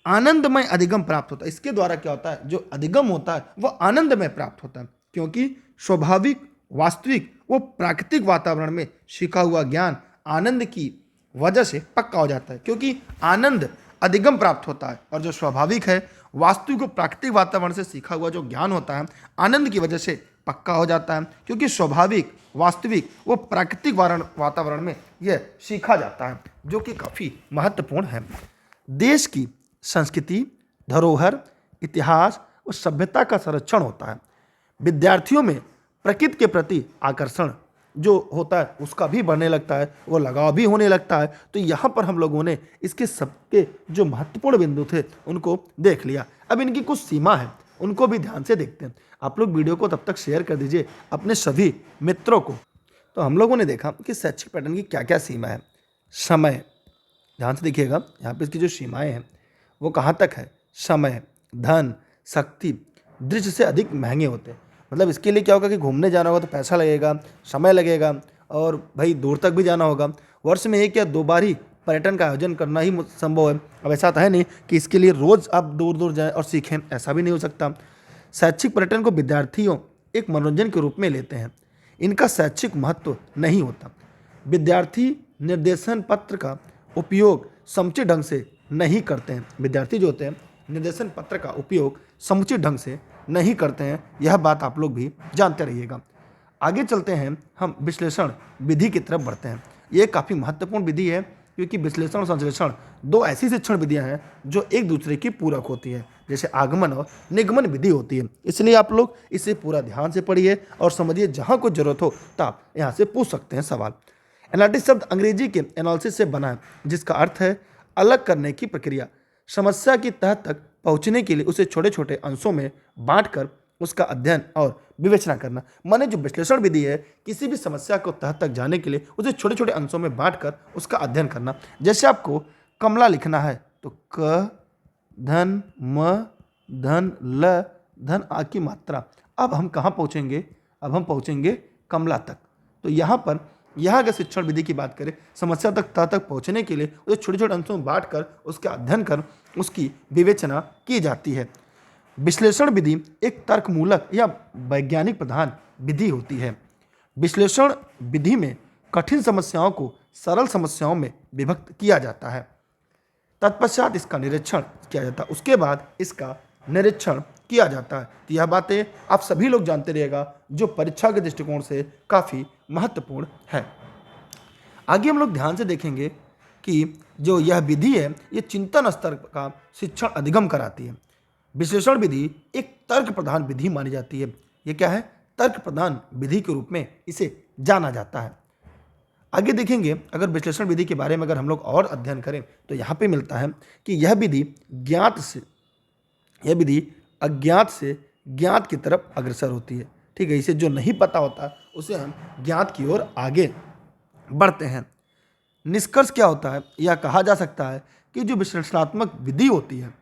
आनंदमय अधिगम प्राप्त होता है। इसके द्वारा क्या होता है, जो अधिगम होता है वो आनंदमय प्राप्त होता है, क्योंकि स्वाभाविक, वास्तविक व प्राकृतिक वातावरण में सीखा हुआ ज्ञान आनंद की वजह से पक्का हो जाता है। क्योंकि आनंद अधिगम प्राप्त होता है और जो स्वाभाविक है, वास्तविक व प्राकृतिक वातावरण से सीखा हुआ जो ज्ञान होता है आनंद की वजह से पक्का हो जाता है, क्योंकि स्वाभाविक, वास्तविक व प्राकृतिक वातावरण में यह सीखा जाता है, जो कि काफ़ी महत्वपूर्ण है। देश की संस्कृति, धरोहर, इतिहास और सभ्यता का संरक्षण होता है। विद्यार्थियों में प्रकृति के प्रति आकर्षण जो होता है उसका भी बढ़ने लगता है, वो लगाव भी होने लगता है। तो यहाँ पर हम लोगों ने इसके सबके जो महत्वपूर्ण बिंदु थे उनको देख लिया। अब इनकी कुछ सीमा है, उनको भी ध्यान से देखते हैं। आप लोग वीडियो को तब तक शेयर कर दीजिए अपने सभी मित्रों को। तो हम लोगों ने देखा कि शैक्षिक पैटर्न की क्या क्या सीमा है। समय, ध्यान से देखिएगा, यहाँ पे इसकी जो सीमाएं हैं वो कहाँ तक है। समय, धन, शक्ति दृश्य से अधिक महंगे होते हैं। मतलब इसके लिए क्या होगा कि घूमने जाना होगा तो पैसा लगेगा, समय लगेगा और भाई दूर तक भी जाना होगा। वर्ष में एक या दो बार ही पर्यटन का आयोजन करना ही संभव है। अब ऐसा तो है नहीं कि इसके लिए रोज़ आप दूर दूर जाएं और सीखें, ऐसा भी नहीं हो सकता। शैक्षिक पर्यटन को विद्यार्थियों एक मनोरंजन के रूप में लेते हैं, इनका शैक्षिक महत्व नहीं होता। विद्यार्थी निर्देशन पत्र का उपयोग समुचित ढंग से नहीं करते हैं। विद्यार्थी जो होते हैं निर्देशन पत्र का उपयोग समुचित ढंग से नहीं करते हैं, यह बात आप लोग भी जानते रहिएगा। आगे चलते हैं, हम विश्लेषण विधि की तरफ बढ़ते हैं। ये काफ़ी महत्वपूर्ण विधि है, क्योंकि विश्लेषण और संश्लेषण दो ऐसी शिक्षण विधियां हैं जो एक दूसरे की पूरक होती है, जैसे आगमन और निगमन विधि होती है। इसलिए आप लोग इसे पूरा ध्यान से पढ़िए और समझिए, जहाँ कुछ जरूरत हो तो आप यहाँ से पूछ सकते हैं सवाल। एनालिटिक्स शब्द अंग्रेजी के एनालिसिस से बना है, जिसका अर्थ है अलग करने की प्रक्रिया। समस्या की तह तक पहुँचने के लिए उसे छोटे छोटे अंशों में बांटकर उसका अध्ययन और विवेचना करना। माने जो विश्लेषण विधि है, किसी भी समस्या को तह तक जाने के लिए उसे छोटे छोटे अंशों में बांटकर उसका अध्ययन करना। जैसे आपको कमला लिखना है तो क, धन, म, धन, ल, धन आ की मात्रा। अब हम कहाँ पहुँचेंगे, अब हम पहुँचेंगे कमला तक। तो यहाँ पर अगर शिक्षण विधि की बात करें, समस्या तक पहुँचने के लिए उसे छोटे छोटे अंशों में बांटकर उसका अध्ययन कर उसकी विवेचना की जाती है। विश्लेषण विधि एक तर्कमूलक या वैज्ञानिक प्रधान विधि होती है। विश्लेषण विधि में कठिन समस्याओं को सरल समस्याओं में विभक्त किया जाता है। तत्पश्चात इसका निरीक्षण किया जाता है, उसके बाद इसका निरीक्षण किया जाता है। तो यह बातें आप सभी लोग जानते रहिएगा, जो परीक्षा के दृष्टिकोण से काफ़ी महत्वपूर्ण है। आगे हम लोग ध्यान से देखेंगे कि जो यह विधि है ये चिंतन स्तर का शिक्षण अधिगम कराती है। विश्लेषण विधि एक तर्क प्रधान विधि मानी जाती है। ये क्या है, तर्क प्रधान विधि के रूप में इसे जाना जाता है। आगे देखेंगे, अगर विश्लेषण विधि के बारे में अगर हम लोग और अध्ययन करें तो यहाँ पे मिलता है कि यह विधि अज्ञात से ज्ञात की तरफ अग्रसर होती है। ठीक है, इसे जो नहीं पता होता उसे हम ज्ञात की ओर आगे बढ़ते हैं। निष्कर्ष क्या होता है, यह कहा जा सकता है कि जो विश्लेषणात्मक विधि होती है,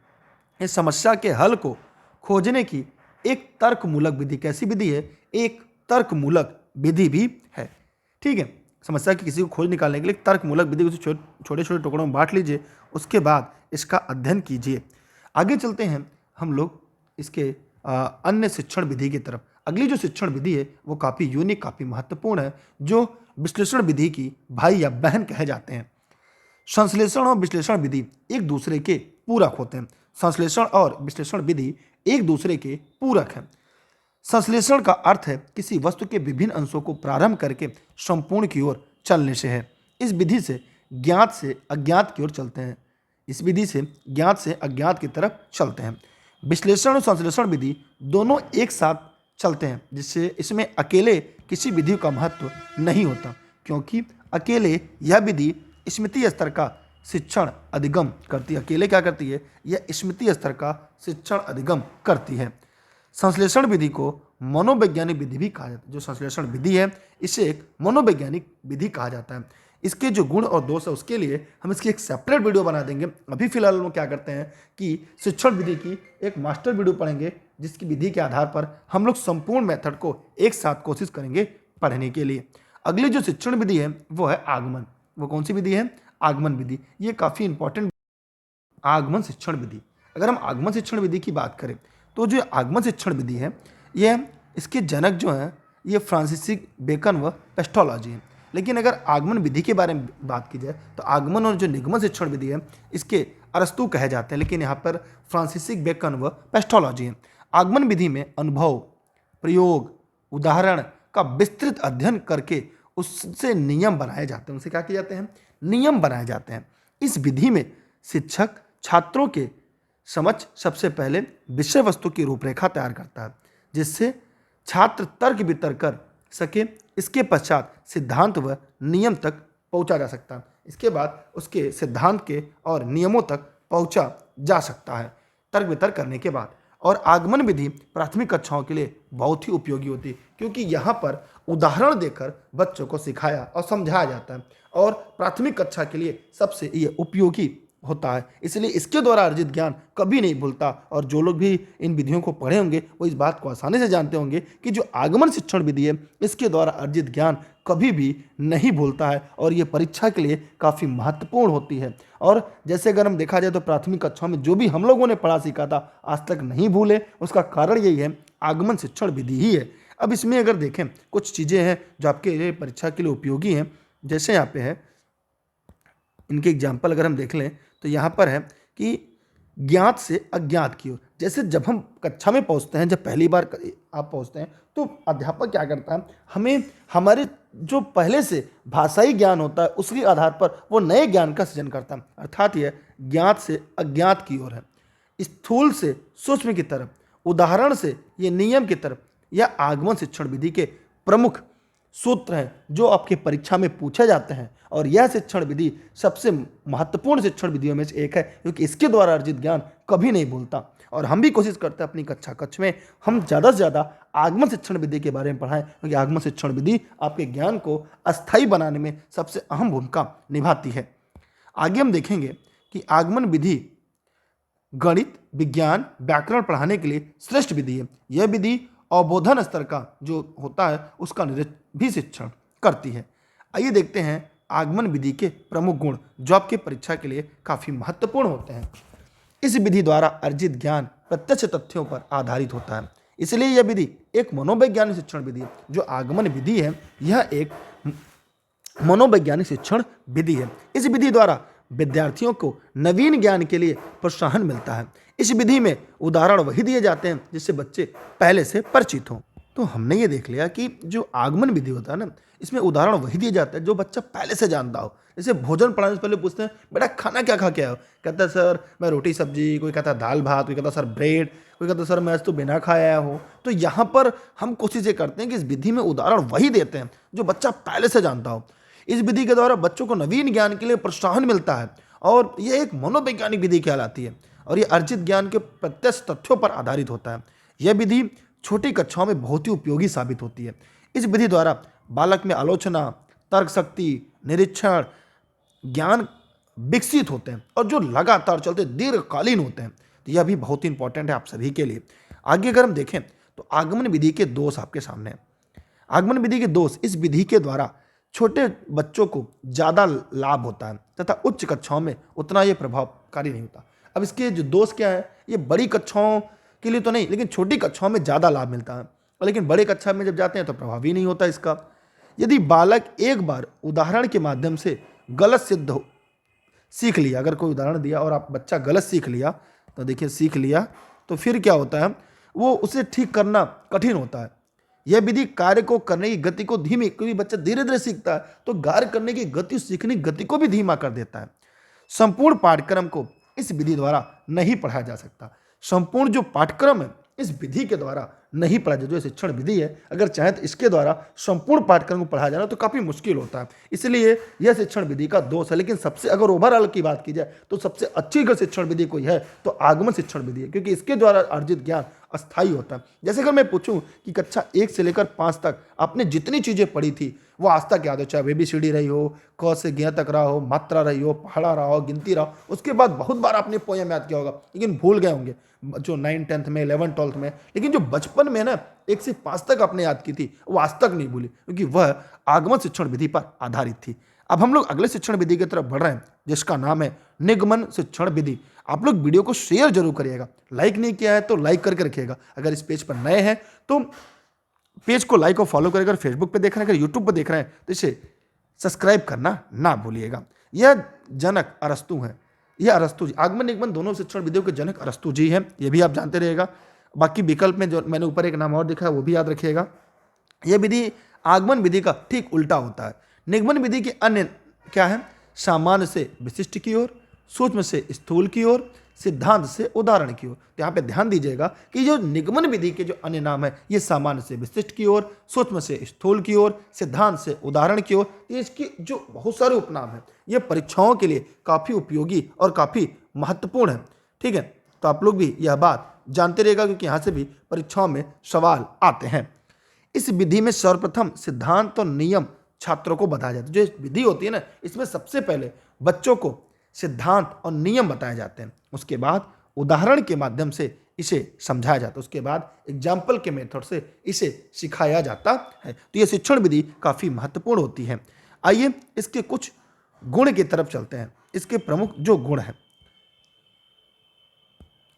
इस समस्या के हल को खोजने की एक तर्कमूलक विधि, कैसी विधि है, एक तर्कमूलक विधि भी है। ठीक है, समस्या की किसी को खोज निकालने के लिए तर्कमूलक विधि को छोटे छोटे टुकड़ों में बांट लीजिए, उसके बाद इसका अध्ययन कीजिए। आगे चलते हैं हम लोग इसके अन्य शिक्षण विधि की तरफ। अगली जो शिक्षण विधि है वो काफ़ी यूनिक, काफ़ी महत्वपूर्ण है, जो विश्लेषण विधि की भाई या बहन कहे जाते हैं। संश्लेषण और विश्लेषण विधि एक दूसरे के पूरक होते हैं। संश्लेषण और विश्लेषण विधि एक दूसरे के पूरक हैं। संश्लेषण का अर्थ है किसी वस्तु के विभिन्न अंशों को प्रारंभ करके संपूर्ण की ओर चलने से है। इस विधि से ज्ञात से अज्ञात की ओर चलते हैं। इस विधि से ज्ञात से अज्ञात की तरफ चलते हैं। विश्लेषण और संश्लेषण विधि दोनों एक साथ चलते हैं, जिससे इसमें अकेले किसी विधि का महत्व नहीं होता, क्योंकि अकेले यह विधि स्मृति स्तर का शिक्षण अधिगम करती है। अकेले क्या करती है, यह स्मृति स्तर का शिक्षण अधिगम करती है। संश्लेषण विधि को मनोवैज्ञानिक विधि भी कहा जाता है। जो संश्लेषण विधि है इसे एक मनोवैज्ञानिक विधि कहा जाता है। इसके जो गुण और दोष है उसके लिए हम इसकी एक सेपरेट वीडियो बना देंगे। अभी फिलहाल हम क्या करते हैं कि शिक्षण विधि की एक मास्टर वीडियो पढ़ेंगे, जिसकी विधि के आधार पर हम लोग संपूर्ण मेथड को एक साथ कोशिश करेंगे पढ़ने के लिए। अगली जो शिक्षण विधि है वो है आगमन। वो कौन सी विधि है, आगमन विधि। ये काफ़ी इंपॉर्टेंट आगमन शिक्षण विधि। अगर हम आगमन शिक्षण विधि की बात करें तो जो आगमन शिक्षण विधि है, यह इसके जनक जो हैं ये फ्रांसिस बेकन व पेस्टोलॉजी है। लेकिन अगर आगमन विधि के बारे में बात की जाए तो आगमन और जो निगमन शिक्षण विधि है इसके अरस्तु कहे जाते हैं, लेकिन यहाँ पर फ्रांसिस बेकन व पेस्टोलॉजी है। आगमन विधि में अनुभव, प्रयोग, उदाहरण का विस्तृत अध्ययन करके उससे नियम बनाए जाते हैं। उनसे क्या किए जाते हैं, नियम बनाए जाते हैं। इस विधि में शिक्षक छात्रों के समझ सबसे पहले विषय वस्तु की रूपरेखा तैयार करता है, जिससे छात्र तर्क वितर्क कर सके। इसके पश्चात सिद्धांत व नियम तक पहुंचा जा सकता है। इसके बाद उसके सिद्धांत के और नियमों तक पहुंचा जा सकता है तर्क वितर्क करने के बाद। और आगमन विधि प्राथमिक कक्षाओं के लिए बहुत ही उपयोगी होती है, क्योंकि यहाँ पर उदाहरण देकर बच्चों को सिखाया और समझाया जाता है, और प्राथमिक कक्षा के लिए सबसे ये उपयोगी होता है। इसलिए इसके द्वारा अर्जित ज्ञान कभी नहीं भूलता। और जो लोग भी इन विधियों को पढ़े होंगे वो इस बात को आसानी से जानते होंगे कि जो आगमन शिक्षण विधि है इसके द्वारा अर्जित ज्ञान कभी भी नहीं भूलता है, और ये परीक्षा के लिए काफ़ी महत्वपूर्ण होती है। और जैसे अगर हम देखा जाए तो प्राथमिक कक्षाओं में जो भी हम लोगों ने पढ़ा सीखा था आज तक नहीं भूले, उसका कारण यही है आगमन शिक्षण विधि ही है। अब इसमें अगर देखें कुछ चीज़ें हैं जो आपके लिए परीक्षा के लिए उपयोगी हैं। जैसे यहाँ पे है, इनके एग्जाम्पल अगर हम देख लें तो यहाँ पर है कि ज्ञात से अज्ञात की ओर। जैसे जब हम कक्षा में पहुँचते हैं, जब पहली बार आप पहुँचते हैं तो अध्यापक क्या करता है, हमें हमारे जो पहले से भाषाई ज्ञान होता है उसके आधार पर वो नए ज्ञान का सृजन करता है। अर्थात यह ज्ञात से अज्ञात की ओर है, स्थूल से सूक्ष्म की तरफ, उदाहरण से ये नियम की तरफ। यह आगमन शिक्षण विधि के प्रमुख सूत्र हैं जो आपके परीक्षा में पूछे जाते हैं। और यह शिक्षण विधि सबसे महत्वपूर्ण शिक्षण विधियों में से एक है, क्योंकि इसके द्वारा अर्जित ज्ञान कभी नहीं भूलता। और हम भी कोशिश करते हैं अपनी कक्षा में हम ज़्यादा से ज़्यादा आगमन शिक्षण विधि के बारे में पढ़ाएं, क्योंकि आगमन शिक्षण विधि आपके ज्ञान को अस्थायी बनाने में सबसे अहम भूमिका निभाती है। आगे हम देखेंगे कि आगमन विधि गणित, विज्ञान, व्याकरण पढ़ाने के लिए श्रेष्ठ विधि है। यह विधि अवबोधन स्तर का जो होता है उसका भी शिक्षण करती है। आइए देखते हैं आगमन विधि के प्रमुख गुण जो आपके परीक्षा के लिए काफ़ी महत्वपूर्ण होते हैं। इस विधि द्वारा अर्जित ज्ञान प्रत्यक्ष तथ्यों पर आधारित होता है, इसलिए यह विधि एक मनोवैज्ञानिक शिक्षण विधि है। जो आगमन विधि है यह एक मनोवैज्ञानिक शिक्षण विधि है। इस विधि द्वारा विद्यार्थियों को नवीन ज्ञान के लिए प्रोत्साहन मिलता है। इस विधि में उदाहरण वही दिए जाते हैं जिससे बच्चे पहले से परिचित हों। तो हमने ये देख लिया कि जो आगमन विधि होता है ना, इसमें उदाहरण वही दिए जाते हैं जो बच्चा पहले से जानता हो। जैसे भोजन पढ़ाने से पहले पूछते हैं बेटा खाना क्या खा के आए हो, कहता है सर मैं रोटी सब्जी, कोई कहता है दाल भात, कोई कहता है सर ब्रेड, कोई कहता है सर मैं आज तो बिना खाया आया हूँ। तो यहाँ पर हम कोशिश ये करते हैं कि इस विधि में उदाहरण वही देते हैं जो बच्चा पहले से जानता हो। इस विधि के द्वारा बच्चों को नवीन ज्ञान के लिए प्रोत्साहन मिलता है और यह एक मनोवैज्ञानिक विधि कहलाती है और यह अर्जित ज्ञान के प्रत्यक्ष तथ्यों पर आधारित होता है। यह विधि छोटी कक्षाओं में बहुत ही उपयोगी साबित होती है। इस विधि द्वारा बालक में आलोचना, तर्क शक्ति, निरीक्षण, ज्ञान विकसित होते हैं और जो लगातार चलते दीर्घकालीन होते हैं। तो यह भी बहुत ही इंपॉर्टेंट है आप सभी के लिए। आगे अगर हम देखें तो आगमन विधि के दोष आपके सामने हैं। आगमन विधि के दोष, इस विधि के द्वारा छोटे बच्चों को ज़्यादा लाभ होता है तथा उच्च कक्षाओं में उतना ये प्रभावकारी नहीं होता। अब इसके जो दोष क्या है, ये बड़ी कक्षाओं के लिए तो नहीं, लेकिन छोटी कक्षाओं में ज़्यादा लाभ मिलता है और लेकिन बड़े कक्षा में जब जाते हैं तो प्रभावी नहीं होता इसका। यदि बालक एक बार उदाहरण के माध्यम से गलत सीख लिया, अगर कोई उदाहरण दिया और आप बच्चा गलत सीख लिया तो देखिए सीख लिया तो फिर क्या होता है, वो उसे ठीक करना कठिन होता है। यह विधि कार्य को करने की गति को धीमी, क्योंकि बच्चा धीरे धीरे सीखता है तो कार्य करने की गति, सीखने की गति को भी धीमा कर देता है। संपूर्ण पाठ्यक्रम को इस विधि द्वारा नहीं पढ़ाया जा सकता। संपूर्ण जो पाठ्यक्रम है इस विधि के द्वारा नहीं पढ़ा जाए। जो शिक्षण विधि है, अगर चाहे तो इसके द्वारा संपूर्ण पाठ्यक्रम को पढ़ाया जाना तो काफी मुश्किल होता है, इसलिए यह शिक्षण विधि का दोष है। लेकिन सबसे अगर ओवरऑल की बात की जाए तो सबसे अच्छी अगर शिक्षण विधि कोई है तो आगमन शिक्षण विधि है, क्योंकि इसके द्वारा अर्जित ज्ञान अस्थायी होता है। जैसे अगर मैं पूछूं कि कक्षा 1 से लेकर 5 तक आपने जितनी चीजें पढ़ी थी वो आज तक याद हो, चाहे ABCD रही हो, क से ज्ञ तक रहा हो, मात्रा रही हो, पढ़ा रहा हो, गिनती रहा हो, उसके बाद बहुत बार आपने पोयम याद किया होगा लेकिन भूल गए होंगे जो 9th 10th में, 11th 12th में। लेकिन जो बचपन में ना 1 से 5 तक आपने याद की थी वो आज तक नहीं भूली, क्योंकि वह आगमन शिक्षण विधि पर आधारित थी। अब हम लोग अगले शिक्षण विधि की तरफ बढ़ रहे हैं जिसका नाम है निगमन शिक्षण विधि। आप लोग वीडियो को शेयर जरूर करिएगा, लाइक नहीं किया है तो लाइक करके रखिएगा। अगर इस पेज पर नए हैं तो पेज को लाइक और फॉलो करेगा। फेसबुक पे देख रहे हैं, अगर यूट्यूब पे देख रहे हैं तो इसे सब्सक्राइब करना ना भूलिएगा। यह जनक अरस्तु हैं, यह अरस्तु जी, आगमन निगमन दोनों शिक्षण विधियों के जनक अरस्तु जी हैं, ये भी आप जानते रहिएगा। बाकी विकल्प में जो मैंने ऊपर एक नाम और दिखा है वो भी याद रखिएगा। यह विधि आगमन विधि का ठीक उल्टा होता है। निगमन विधि के अन्य क्या है, सामान्य से विशिष्ट की ओर, सूक्ष्म से स्थूल की ओर, सिद्धांत से उदाहरण की ओर। तो यहाँ पे ध्यान दीजिएगा कि जो निगमन विधि के जो अन्य नाम है ये सामान्य से विशिष्ट की ओर, सूक्ष्म से स्थूल की ओर, सिद्धांत से उदाहरण की ओर। ये इसके जो बहुत सारे उपनाम हैं ये परीक्षाओं के लिए काफ़ी उपयोगी और काफ़ी महत्वपूर्ण है। ठीक है, तो आप लोग भी यह बात जानते रहेगा क्योंकि यहाँ से भी परीक्षाओं में सवाल आते हैं। इस विधि में सर्वप्रथम सिद्धांत और नियम छात्रों को बताया जाता है। जो विधि होती है ना इसमें सबसे पहले बच्चों को सिद्धांत और नियम बताए जाते हैं, उसके बाद उदाहरण के माध्यम से इसे समझाया जाता है, उसके बाद एग्जाम्पल के मेथड से इसे सिखाया जाता है। तो यह शिक्षण विधि काफ़ी महत्वपूर्ण होती है। आइए इसके कुछ गुण की तरफ चलते हैं। इसके प्रमुख जो गुण हैं,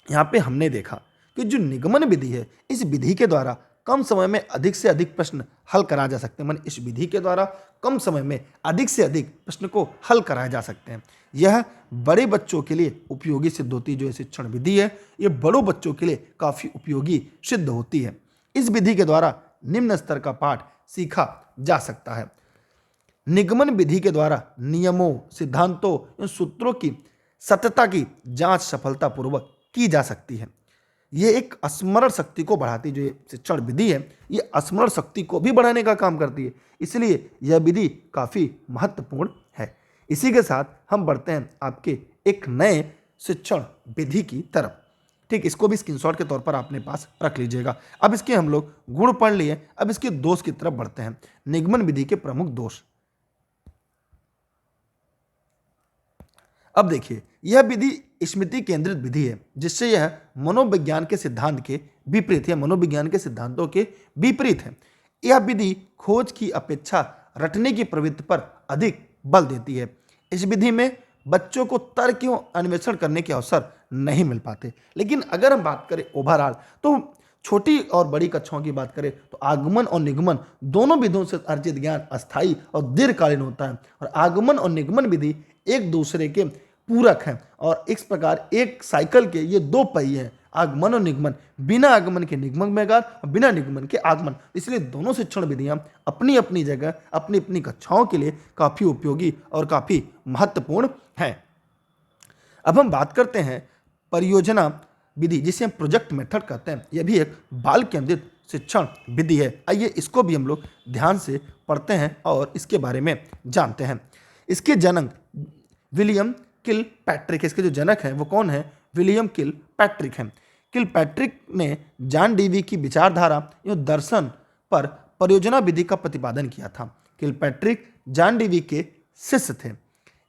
यहाँ पे हमने देखा कि जो निगमन विधि है इस विधि के द्वारा कम समय में अधिक से अधिक प्रश्न हल कराया जा सकते हैं। माने इस विधि के द्वारा कम समय में अधिक से अधिक प्रश्न को हल कराए जा सकते हैं। यह बड़े बच्चों के लिए उपयोगी सिद्ध होती है। जो शिक्षण विधि है ये बड़ों बच्चों के लिए काफ़ी उपयोगी सिद्ध होती है। इस विधि के द्वारा निम्न स्तर का पाठ सीखा जा सकता है। निगमन विधि के द्वारा नियमों, सिद्धांतों और सूत्रों की सत्यता की जांच सफलतापूर्वक की जा सकती है। ये एक स्मरण शक्ति को बढ़ाती है। जो ये शिक्षण विधि है ये स्मरण शक्ति को भी बढ़ाने का काम करती है, इसलिए यह विधि काफ़ी महत्वपूर्ण है। इसी के साथ हम बढ़ते हैं आपके एक नए शिक्षण विधि की तरफ। ठीक, इसको भी स्क्रीनशॉट के तौर पर अपने पास रख लीजिएगा। अब इसके हम लोग गुण पढ़ लिए, अब इसके दोष की तरफ बढ़ते हैं। निगमन विधि के प्रमुख दोष। अब देखिए यह विधि स्मृति केंद्रित विधि है, जिससे यह मनोविज्ञान के सिद्धांत के विपरीत है, मनोविज्ञान के सिद्धांतों के विपरीत है। यह विधि खोज की अपेक्षा रटने की प्रवृत्ति पर अधिक बल देती है। इस विधि में बच्चों को तर्क एवं अन्वेषण करने के अवसर नहीं मिल पाते। लेकिन अगर हम बात करें ओवरऑल तो छोटी और बड़ी कक्षाओं की बात करें तो आगमन और निगमन दोनों विधियों से अर्जित ज्ञान अस्थायी और दीर्घकालीन होता है। और आगमन और निगमन विधि एक दूसरे के पूरक हैं और इस प्रकार एक साइकिल के ये दो पहिए हैं, आगमन और निगमन। बिना आगमन के निगमन बेकार और बिना निगमन के आगमन। इसलिए दोनों शिक्षण विधियां अपनी अपनी जगह अपनी अपनी कक्षाओं के लिए काफ़ी उपयोगी और काफ़ी महत्वपूर्ण हैं। अब हम बात करते हैं परियोजना विधि, जिसे हम प्रोजेक्ट मेथड कहते हैं। यह भी एक बाल केंद्रित शिक्षण विधि है। आइए इसको भी हम लोग ध्यान से पढ़ते हैं और इसके बारे में जानते हैं। इसके जनक विलियम किल पैट्रिक, इसके जो जनक हैं वो कौन है? विलियम किल पैट्रिक हैं। किल पैट्रिक ने जॉन डीवी की विचारधारा एवं दर्शन पर परियोजना विधि का प्रतिपादन किया था। किल पैट्रिक जॉन डीवी के शिष्य थे।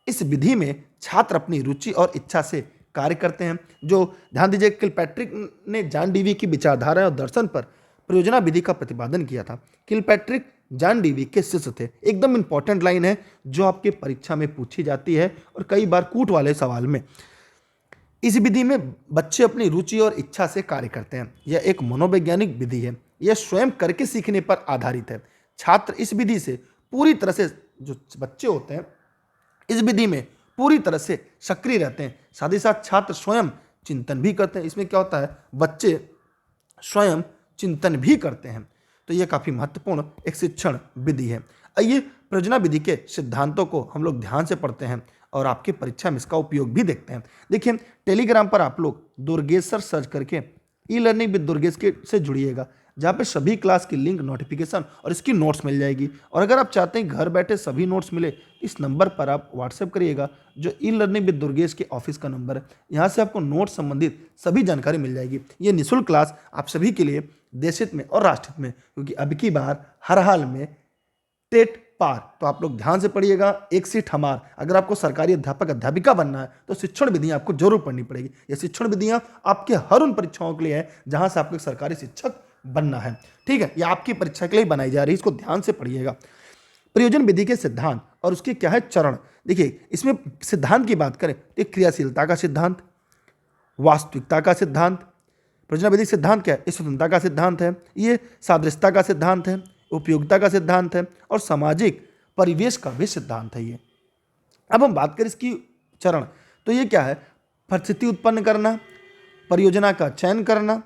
इस विधि में छात्र अपनी रुचि और इच्छा से कार्य करते हैं। जो ध्यान दीजिए, किल पैट्रिक ने जॉन डीवी की विचारधारा और दर्शन पर परियोजना विधि का प्रतिपादन किया था। किल पैट्रिक जॉन डीवी के शिष्य थे। एकदम इंपॉर्टेंट लाइन है जो आपके परीक्षा में पूछी जाती है और कई बार कूट वाले सवाल में। इस विधि में बच्चे अपनी रुचि और इच्छा से कार्य करते हैं। यह एक मनोवैज्ञानिक विधि है। यह स्वयं करके सीखने पर आधारित है। छात्र इस विधि से पूरी तरह से, जो बच्चे होते हैं इस विधि में पूरी तरह से सक्रिय रहते हैं। साथ ही साथ छात्र स्वयं चिंतन भी करते हैं। इसमें क्या होता है, बच्चे स्वयं चिंतन भी करते हैं। तो यह काफ़ी महत्वपूर्ण एक शिक्षण विधि है। आइए परियोजना विधि के सिद्धांतों को हम लोग ध्यान से पढ़ते हैं और आपके परीक्षा में इसका उपयोग भी देखते हैं। देखिए, टेलीग्राम पर आप लोग दुर्गेश सर सर्च करके ई लर्निंग विद दुर्गेश के से जुड़िएगा, जहाँ पे सभी क्लास की लिंक, नोटिफिकेशन और इसकी नोट्स मिल जाएगी। और अगर आप चाहते हैं घर बैठे सभी नोट्स मिले, इस नंबर पर आप व्हाट्सएप करिएगा, जो ई लर्निंग विद दुर्गेश के ऑफिस का नंबर है। यहाँ से आपको नोट्स संबंधित सभी जानकारी मिल जाएगी। ये निःशुल्क क्लास आप सभी के लिए देशहित में और राष्ट्रहित में, क्योंकि अब की बार हर हाल में टेट पार, तो आप लोग ध्यान से पढ़िएगा। एक सीट हमार, अगर आपको सरकारी अध्यापक अध्यापिका बनना है तो शिक्षण विधियां आपको जरूर पढ़नी पड़ेगी। ये शिक्षण विधियां आपके हर उन परीक्षाओं के लिए है जहां से आपको एक सरकारी शिक्षक बनना है। ठीक है, ये आपकी परीक्षा के लिए बनाई जा रही है, इसको ध्यान से पढ़िएगा। प्रयोजन विधि के सिद्धांत और उसके क्या है चरण। देखिए, इसमें सिद्धांत की बात करें तो क्रियाशीलता का सिद्धांत, वास्तविकता का सिद्धांत। प्रयोजन विधि सिद्धांत क्या है? स्वतंत्रता का सिद्धांत है, ये सादृश्यता का सिद्धांत है, उपयोगिता का सिद्धांत है और सामाजिक परिवेश का भी सिद्धांत है ये। अब हम बात करें इसकी चरण, तो ये क्या है? परिस्थिति उत्पन्न करना, परियोजना का चयन करना,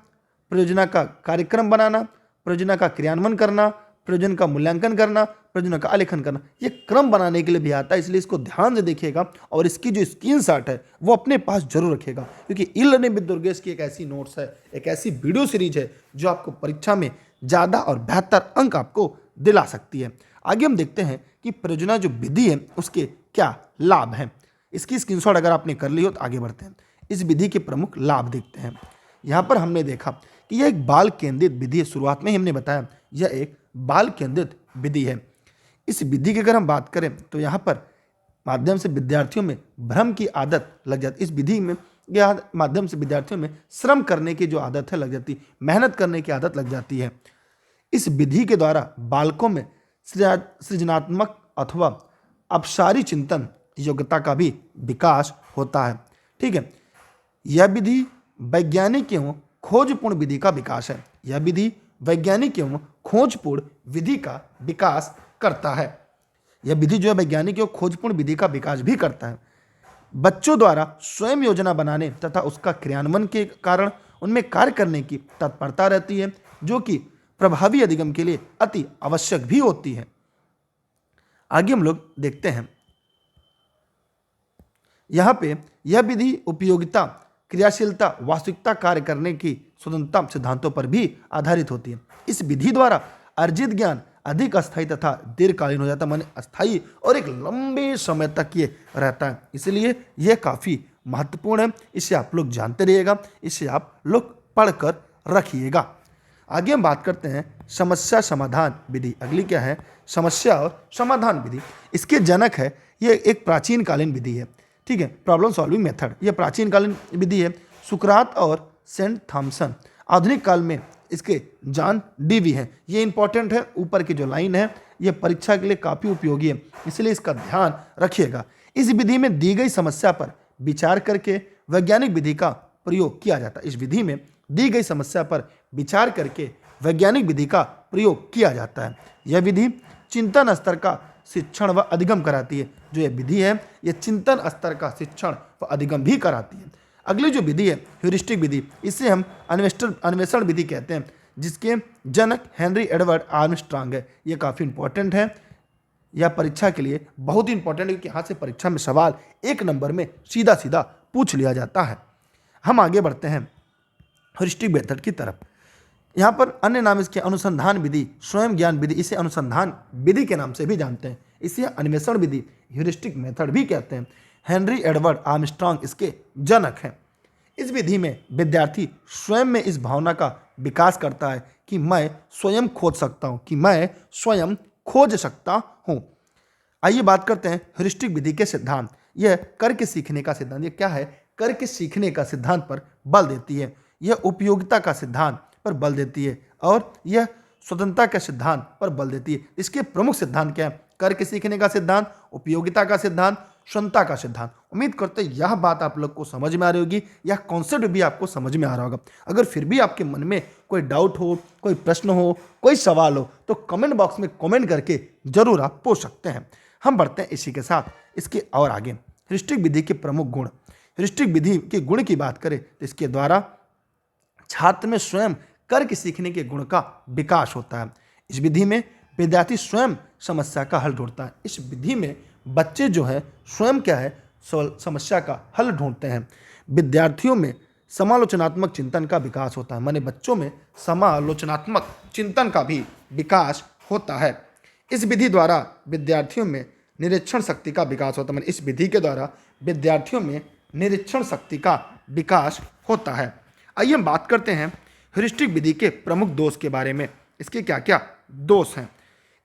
परियोजना का कार्यक्रम बनाना, परियोजना का क्रियान्वयन करना, परियोजना का मूल्यांकन करना, परियोजना का आलेखन करना। ये क्रम बनाने के लिए भी आता है, इसलिए इसको ध्यान से देखिएगा और इसकी जो स्क्रीनशॉट है वो अपने पास जरूर रखिएगा, क्योंकि ई लर्निंग विद दुर्गेश की एक ऐसी नोट्स है, एक ऐसी वीडियो सीरीज है जो आपको परीक्षा में ज़्यादा और बेहतर अंक आपको दिला सकती है। आगे हम देखते हैं कि परियोजना जो विधि है उसके क्या लाभ हैं। इसकी स्क्रीनशॉट अगर आपने कर ली हो तो आगे बढ़ते हैं। इस विधि के प्रमुख लाभ देखते हैं। यहाँ पर हमने देखा कि यह एक बाल केंद्रित विधि है। शुरुआत में ही हमने बताया यह एक बाल केंद्रित विधि है। इस विधि की अगर हम बात करें तो यहाँ पर माध्यम से विद्यार्थियों में भ्रम की आदत लग जाती है। इस विधि में यह माध्यम से विद्यार्थियों में श्रम करने की जो आदत है लग जाती, मेहनत करने की आदत लग जाती है। इस विधि के द्वारा बालकों में सृजनात्मक अथवा अपसारी चिंतन योग्यता का भी विकास होता है। ठीक है, यह विधि वैज्ञानिक एवं खोजपूर्ण विधि का विकास है। यह विधि वैज्ञानिक एवं खोजपूर्ण विधि का विकास करता है। यह विधि जो है वैज्ञानिक एवं खोजपूर्ण विधि का विकास भी करता है। बच्चों द्वारा स्वयं योजना बनाने तथा उसका क्रियान्वयन के कारण उनमें कार्य करने की तत्परता रहती है, जो कि प्रभावी अधिगम के लिए अति आवश्यक भी होती है। आगे हम लोग देखते हैं, यहाँ पे यह विधि उपयोगिता, क्रियाशीलता, वास्तविकता, कार्य करने की स्वतंत्रता सिद्धांतों पर भी आधारित होती है। इस विधि द्वारा अर्जित ज्ञान अधिक अस्थायी तथा दीर्घकालीन हो जाता है, माने अस्थायी और एक लंबे समय तक ये रहता है। इसलिए यह काफ़ी महत्वपूर्ण है। इसे आप लोग जानते रहिएगा, इसे आप लोग पढ़कर रखिएगा। आगे हम बात करते हैं समस्या समाधान विधि। अगली क्या है? समस्या और समाधान विधि। इसके जनक है, ये एक प्राचीन कालीन विधि है। ठीक है, प्रॉब्लम सॉल्विंग मेथड, यह प्राचीन कालीन विधि है। सुकरात और सेंट थॉमसन। आधुनिक काल में इसके जॉन डीवी हैं। ये इंपॉर्टेंट है, ऊपर की जो लाइन है ये परीक्षा के लिए काफ़ी उपयोगी है, इसलिए इसका ध्यान रखिएगा। इस विधि में दी गई समस्या पर विचार करके वैज्ञानिक विधि का प्रयोग किया जाता है। इस विधि में दी गई समस्या पर विचार करके वैज्ञानिक विधि का प्रयोग किया जाता है। यह विधि चिंतन स्तर का शिक्षण व अधिगम कराती है। जो यह विधि है यह चिंतन स्तर का शिक्षण व अधिगम भी कराती है। अगली जो विधि है ह्यूरिस्टिक विधि, इसे हम अन्वेषण विधि कहते हैं, जिसके जनक हेनरी एडवर्ड आर्मस्ट्रांग है। ये काफ़ी इंपॉर्टेंट है, यह परीक्षा के लिए बहुत ही इंपॉर्टेंट है, क्योंकि यहाँ से परीक्षा में सवाल एक नंबर में सीधा सीधा पूछ लिया जाता है। हम आगे बढ़ते हैं ह्यूरिस्टिक मेथड की तरफ। यहाँ पर अन्य नाम इसके अनुसंधान विधि, स्वयं ज्ञान विधि, इसे अनुसंधान विधि के नाम से भी जानते हैं। इसे अन्वेषण विधि, ह्यूरिस्टिक मेथड भी कहते हैं। हेनरी एडवर्ड आर्मस्ट्रांग इसके जनक हैं। इस विधि में विद्यार्थी स्वयं में इस भावना का विकास करता है कि मैं स्वयं खोज सकता हूँ, कि मैं स्वयं खोज सकता हूँ। आइए बात करते हैं ह्यूरिस्टिक विधि के सिद्धांत। यह करके सीखने का सिद्धांत, ये क्या है? करके सीखने का सिद्धांत पर बल देती है। यह उपयोगिता का सिद्धांत पर बल देती है और यह स्वतंत्रता के सिद्धांत पर बल देती है। इसके प्रमुख सिद्धांत क्या है? करके सीखने का सिद्धांत, उपयोगिता का सिद्धांत, स्वतंत्रता का सिद्धांत। उम्मीद करते हैं यह बात आप लोग को समझ में आ रही होगी, यह कॉन्सेप्ट भी आपको समझ में आ रहा होगा। अगर फिर भी आपके मन में कोई डाउट हो, कोई प्रश्न हो, कोई सवाल हो, तो कमेंट बॉक्स में कमेंट करके जरूर आप पूछ सकते हैं। हम बढ़ते हैं इसी के साथ इसके और आगे। ह्यूरिस्टिक विधि के प्रमुख गुण। ह्यूरिस्टिक विधि के गुण की बात करें तो इसके द्वारा छात्र में स्वयं करके सीखने के गुण का विकास होता है। इस विधि में विद्यार्थी स्वयं समस्या का हल ढूंढता है। इस विधि में बच्चे जो है स्वयं क्या है, समस्या का हल ढूंढते हैं। विद्यार्थियों में समालोचनात्मक चिंतन का विकास होता है, माने बच्चों में समालोचनात्मक चिंतन का भी विकास होता है। इस विधि द्वारा विद्यार्थियों में निरीक्षण शक्ति का विकास होता है, माने इस विधि के द्वारा विद्यार्थियों में निरीक्षण शक्ति का विकास होता है। आइए हम बात करते हैं ह्यूरिस्टिक विधि के प्रमुख दोष के बारे में। इसके क्या क्या दोष हैं?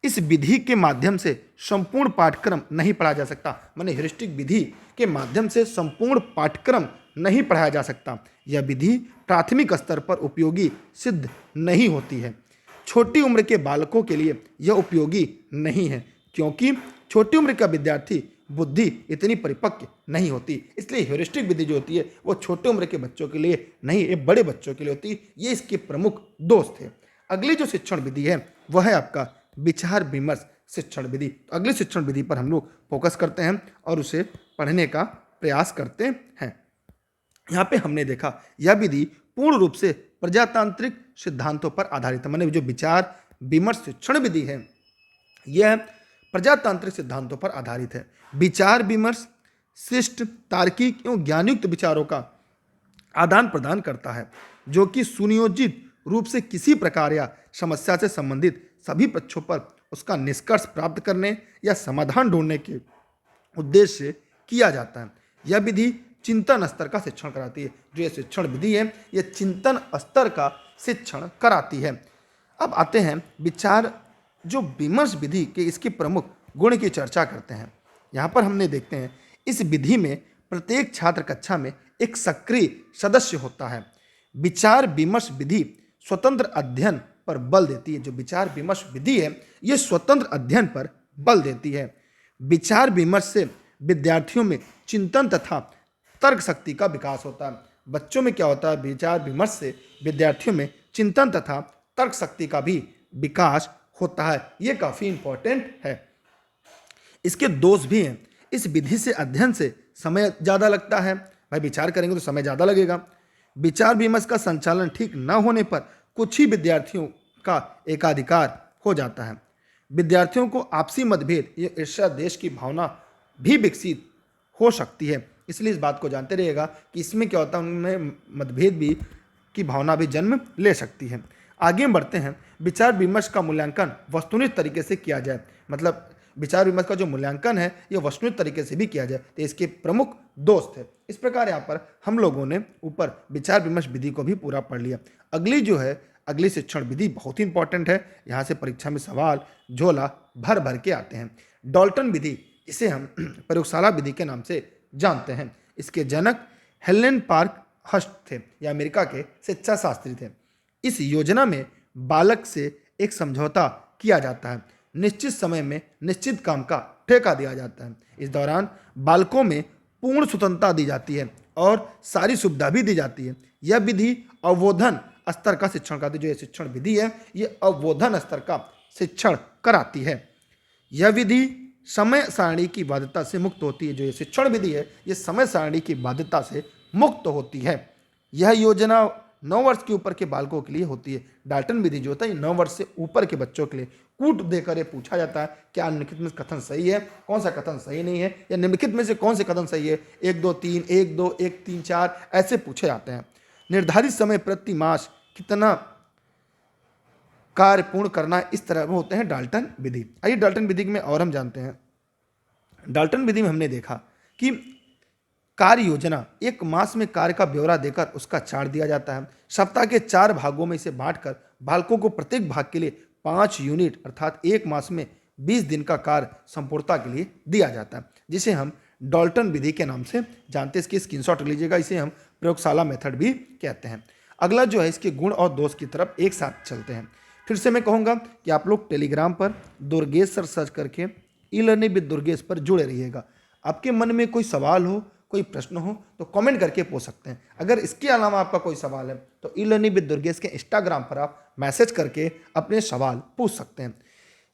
इस विधि के माध्यम से संपूर्ण पाठ्यक्रम नहीं पढ़ाया जा सकता, माने ह्यूरिस्टिक विधि के माध्यम से संपूर्ण पाठ्यक्रम नहीं पढ़ाया जा सकता। यह विधि प्राथमिक स्तर पर उपयोगी सिद्ध नहीं होती है। छोटी उम्र के बालकों के लिए यह उपयोगी नहीं है, क्योंकि छोटी उम्र का विद्यार्थी बुद्धि इतनी परिपक्व नहीं होती। इसलिए ह्यूरिस्टिक विधि जो होती है वो छोटे उम्र के बच्चों के लिए नहीं, ये बड़े बच्चों के लिए होती है। ये इसके प्रमुख दोष थे। अगली जो शिक्षण विधि है वह है आपका विचार विमर्श शिक्षण विधि। तो अगली शिक्षण विधि पर हम लोग फोकस करते हैं और उसे पढ़ने का प्रयास करते हैं। यहाँ पे हमने देखा यह विधि पूर्ण रूप से प्रजातांत्रिक सिद्धांतों पर आधारित है, माने जो विचार विमर्श शिक्षण विधि है यह प्रजातांत्रिक सिद्धांतों पर आधारित है। विचार विमर्श शिष्ट, तार्किक एवं ज्ञानयुक्त विचारों का आदान प्रदान करता है, जो कि सुनियोजित रूप से किसी प्रकार या समस्या से संबंधित सभी पक्षों पर उसका निष्कर्ष प्राप्त करने या समाधान ढूंढने के उद्देश्य से किया जाता है। यह विधि चिंतन स्तर का शिक्षण कराती है। जो यह शिक्षण विधि है यह चिंतन स्तर का शिक्षण कराती है। अब आते हैं विचार जो विमर्श विधि के इसके प्रमुख गुण की चर्चा करते हैं। यहाँ पर हमने देखते हैं इस विधि में प्रत्येक छात्र कक्षा में एक सक्रिय सदस्य होता है। विचार विमर्श विधि स्वतंत्र अध्ययन पर बल देती है। जो विचार विमर्श विधि है ये स्वतंत्र अध्ययन पर बल देती है। विचार विमर्श से विद्यार्थियों में चिंतन तथा तर्क शक्ति का विकास होता है। बच्चों में क्या होता है? विचार विमर्श से विद्यार्थियों में चिंतन तथा तर्क शक्ति का भी विकास होता है। ये काफ़ी इंपॉर्टेंट है। इसके दोष भी हैं। इस विधि से अध्ययन से समय ज़्यादा लगता है। भाई विचार करेंगे तो समय ज़्यादा लगेगा। विचार विमर्श का संचालन ठीक न होने पर कुछ ही विद्यार्थियों का एकाधिकार हो जाता है। विद्यार्थियों को आपसी मतभेद या ईर्ष्या देश की भावना भी विकसित हो सकती है। इसलिए इस बात को जानते रहिएगा कि इसमें क्या होता है, उनमें मतभेद भी की भावना भी जन्म ले सकती है। आगे बढ़ते हैं। विचार विमर्श का मूल्यांकन वस्तुनिष्ठ तरीके से किया जाए, मतलब विचार विमर्श का जो मूल्यांकन है ये वस्तुनिष्ठ तरीके से भी किया जाए, तो इसके प्रमुख दोष थे। इस प्रकार यहाँ पर हम लोगों ने ऊपर विचार विमर्श विधि को भी पूरा पढ़ लिया। अगली जो है अगली शिक्षण विधि बहुत ही इंपॉर्टेंट है। यहाँ से परीक्षा में सवाल झोला भर भर के आते हैं। डाल्टन विधि, इसे हम प्रयोगशाला विधि के नाम से जानते हैं। इसके जनक हेलेन पार्क हस्ट थे, ये अमेरिका के शिक्षा शास्त्री थे। इस योजना में बालक से एक समझौता किया जाता है। निश्चित समय में निश्चित काम का ठेका दिया जाता है। इस दौरान बालकों में पूर्ण स्वतंत्रता दी जाती है और सारी सुविधा भी दी जाती है। यह विधि अवबोधन स्तर का शिक्षण कराती है। जो ये शिक्षण विधि है ये अवबोधन स्तर का शिक्षण कराती है। यह विधि समय सारणी की बाध्यता से मुक्त होती है। जो ये शिक्षण विधि है ये समय सारणी की बाध्यता से मुक्त होती है। यह योजना 9 वर्ष के ऊपर के बालकों के लिए होती है। डाल्टन विधि जो होता है 9 वर्ष से ऊपर के बच्चों के लिए कूट देकर ये पूछा जाता है क्या निम्नलिखित में कथन सही है, कौन सा कथन सही नहीं है, या निम्नलिखित में से कौन से कथन सही है। 1 2 3 1 2 1 3 4 ऐसे पूछे जाते हैं। निर्धारित समय प्रति मास कितना कार्य पूर्ण करना, इस तरह में होते हैं डाल्टन विधि। आइए डाल्टन विधि में और हम जानते हैं। डाल्टन विधि में हमने देखा कि कार्य योजना, एक मास में कार्य का ब्यौरा देकर उसका चार्ट दिया जाता है। सप्ताह के 4 भागों में इसे बांटकर बालकों को प्रत्येक भाग के लिए 5 यूनिट अर्थात एक मास में 20 दिन का कार्य संपूर्णता के लिए दिया जाता है, जिसे हम डाल्टन विधि के नाम से जानते हैं। इसकी स्क्रीनशॉट लीजिएगा, इसे हम प्रयोगशाला मेथड भी कहते हैं। अगला जो है, इसके गुण और दोष की तरफ एक साथ चलते हैं। फिर से मैं कहूँगा कि आप लोग टेलीग्राम पर दुर्गेश सर सर्च करके ई लर्निंग विद दुर्गेश पर जुड़े रहिएगा। आपके मन में कोई सवाल हो, कोई प्रश्न हो तो कमेंट करके पूछ सकते हैं। अगर इसके अलावा आपका कोई सवाल है तो ई लर्निंग विद दुर्गेश के इंस्टाग्राम पर आप मैसेज करके अपने सवाल पूछ सकते हैं।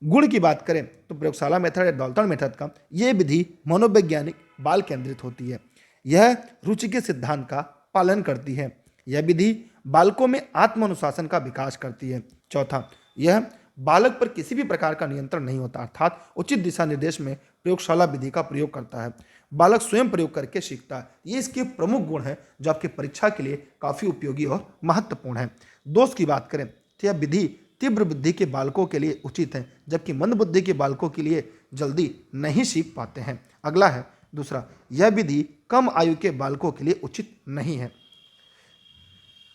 गुण की बात करें तो प्रयोगशाला मेथड या डाल्टन मेथड का ये विधि मनोवैज्ञानिक बाल केंद्रित होती है। यह रुचि के सिद्धांत का पालन करती है। यह विधि बालकों में आत्म अनुशासन का विकास करती है। चौथा, यह बालक पर किसी भी प्रकार का नियंत्रण नहीं होता, अर्थात उचित दिशा निर्देश में प्रयोगशाला विधि का प्रयोग करता है। बालक स्वयं प्रयोग करके सीखता है। ये इसके प्रमुख गुण हैं जो आपकी परीक्षा के लिए काफ़ी उपयोगी और महत्वपूर्ण है। दोष की बात करें तो यह विधि तीव्र बुद्धि के बालकों के लिए उचित है, जबकि मंद बुद्धि के बालकों के लिए जल्दी नहीं सीख पाते हैं। अगला है दूसरा, यह विधि कम आयु के बालकों के लिए उचित नहीं है।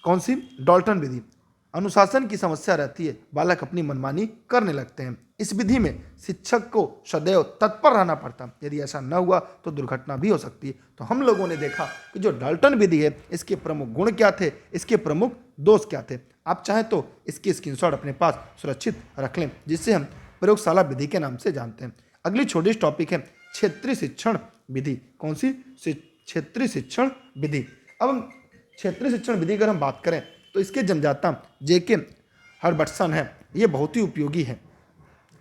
कौन सी? डाल्टन विधि। अनुशासन की समस्या रहती है, बालक अपनी मनमानी करने लगते हैं। इस विधि में शिक्षक को सदैव तत्पर रहना पड़ता है। यदि ऐसा न हुआ तो दुर्घटना भी हो सकती है। तो हम लोगों ने देखा कि जो डाल्टन विधि है, इसके प्रमुख गुण क्या थे, इसके प्रमुख दोष क्या थे। आप चाहें तो इसकी स्क्रीनशॉट अपने पास सुरक्षित रख लें, जिससे हम प्रयोगशाला विधि के नाम से जानते हैं। अगली छोटी टॉपिक है क्षेत्रीय शिक्षण विधि। कौन सी? क्षेत्रीय शिक्षण विधि। अब हम क्षेत्रीय शिक्षण विधि अगर हम बात करें तो इसके जन्मदाता जेके हर्बर्टसन है। ये बहुत ही उपयोगी है।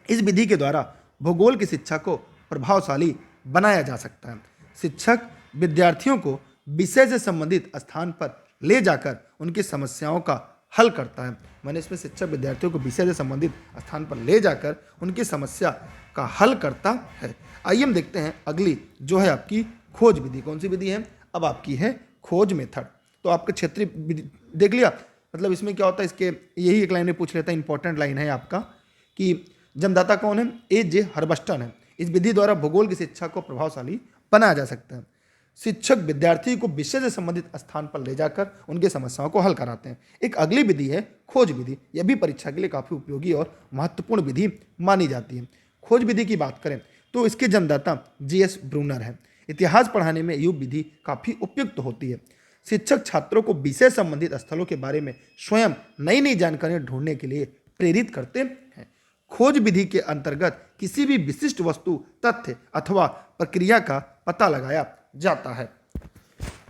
इस विधि के द्वारा भूगोल की शिक्षा को प्रभावशाली बनाया जा सकता है। शिक्षक विद्यार्थियों को विषय से संबंधित स्थान पर ले जाकर उनकी समस्याओं का हल करता है। मैंने इसमें शिक्षक विद्यार्थियों को विषय से संबंधित स्थान पर ले जाकर उनकी समस्या का हल करता है। आइए हम देखते हैं अगली जो है आपकी खोज विधि। कौन सी विधि है? अब आपकी है खोज मेथड। तो आपका क्षेत्रीय विधि देख लिया। मतलब इसमें क्या होता है, इसके यही एक लाइन में पूछ लेता है, इंपॉर्टेंट लाइन है आपका कि जन्मदाता कौन है? जे हर्बर्टसन है। इस विधि द्वारा भूगोल की शिक्षा को प्रभावशाली बनाया जा सकता है। शिक्षक विद्यार्थी को विषय से संबंधित स्थान पर ले जाकर उनकी समस्याओं को हल कराते हैं। एक अगली विधि है खोज विधि। यह भी परीक्षा के लिए काफ़ी उपयोगी और महत्वपूर्ण विधि मानी जाती है। खोज विधि की बात करें तो इसके जन्मदाता जीएस ब्रूनर है। इतिहास पढ़ाने में यह विधि काफ़ी उपयुक्त होती है। शिक्षक छात्रों को विषय संबंधित स्थलों के बारे में स्वयं नई नई जानकारियां ढूंढने के लिए प्रेरित करते हैं। खोज विधि के अंतर्गत किसी भी विशिष्ट वस्तु, तथ्य अथवा प्रक्रिया का पता लगाया जाता है।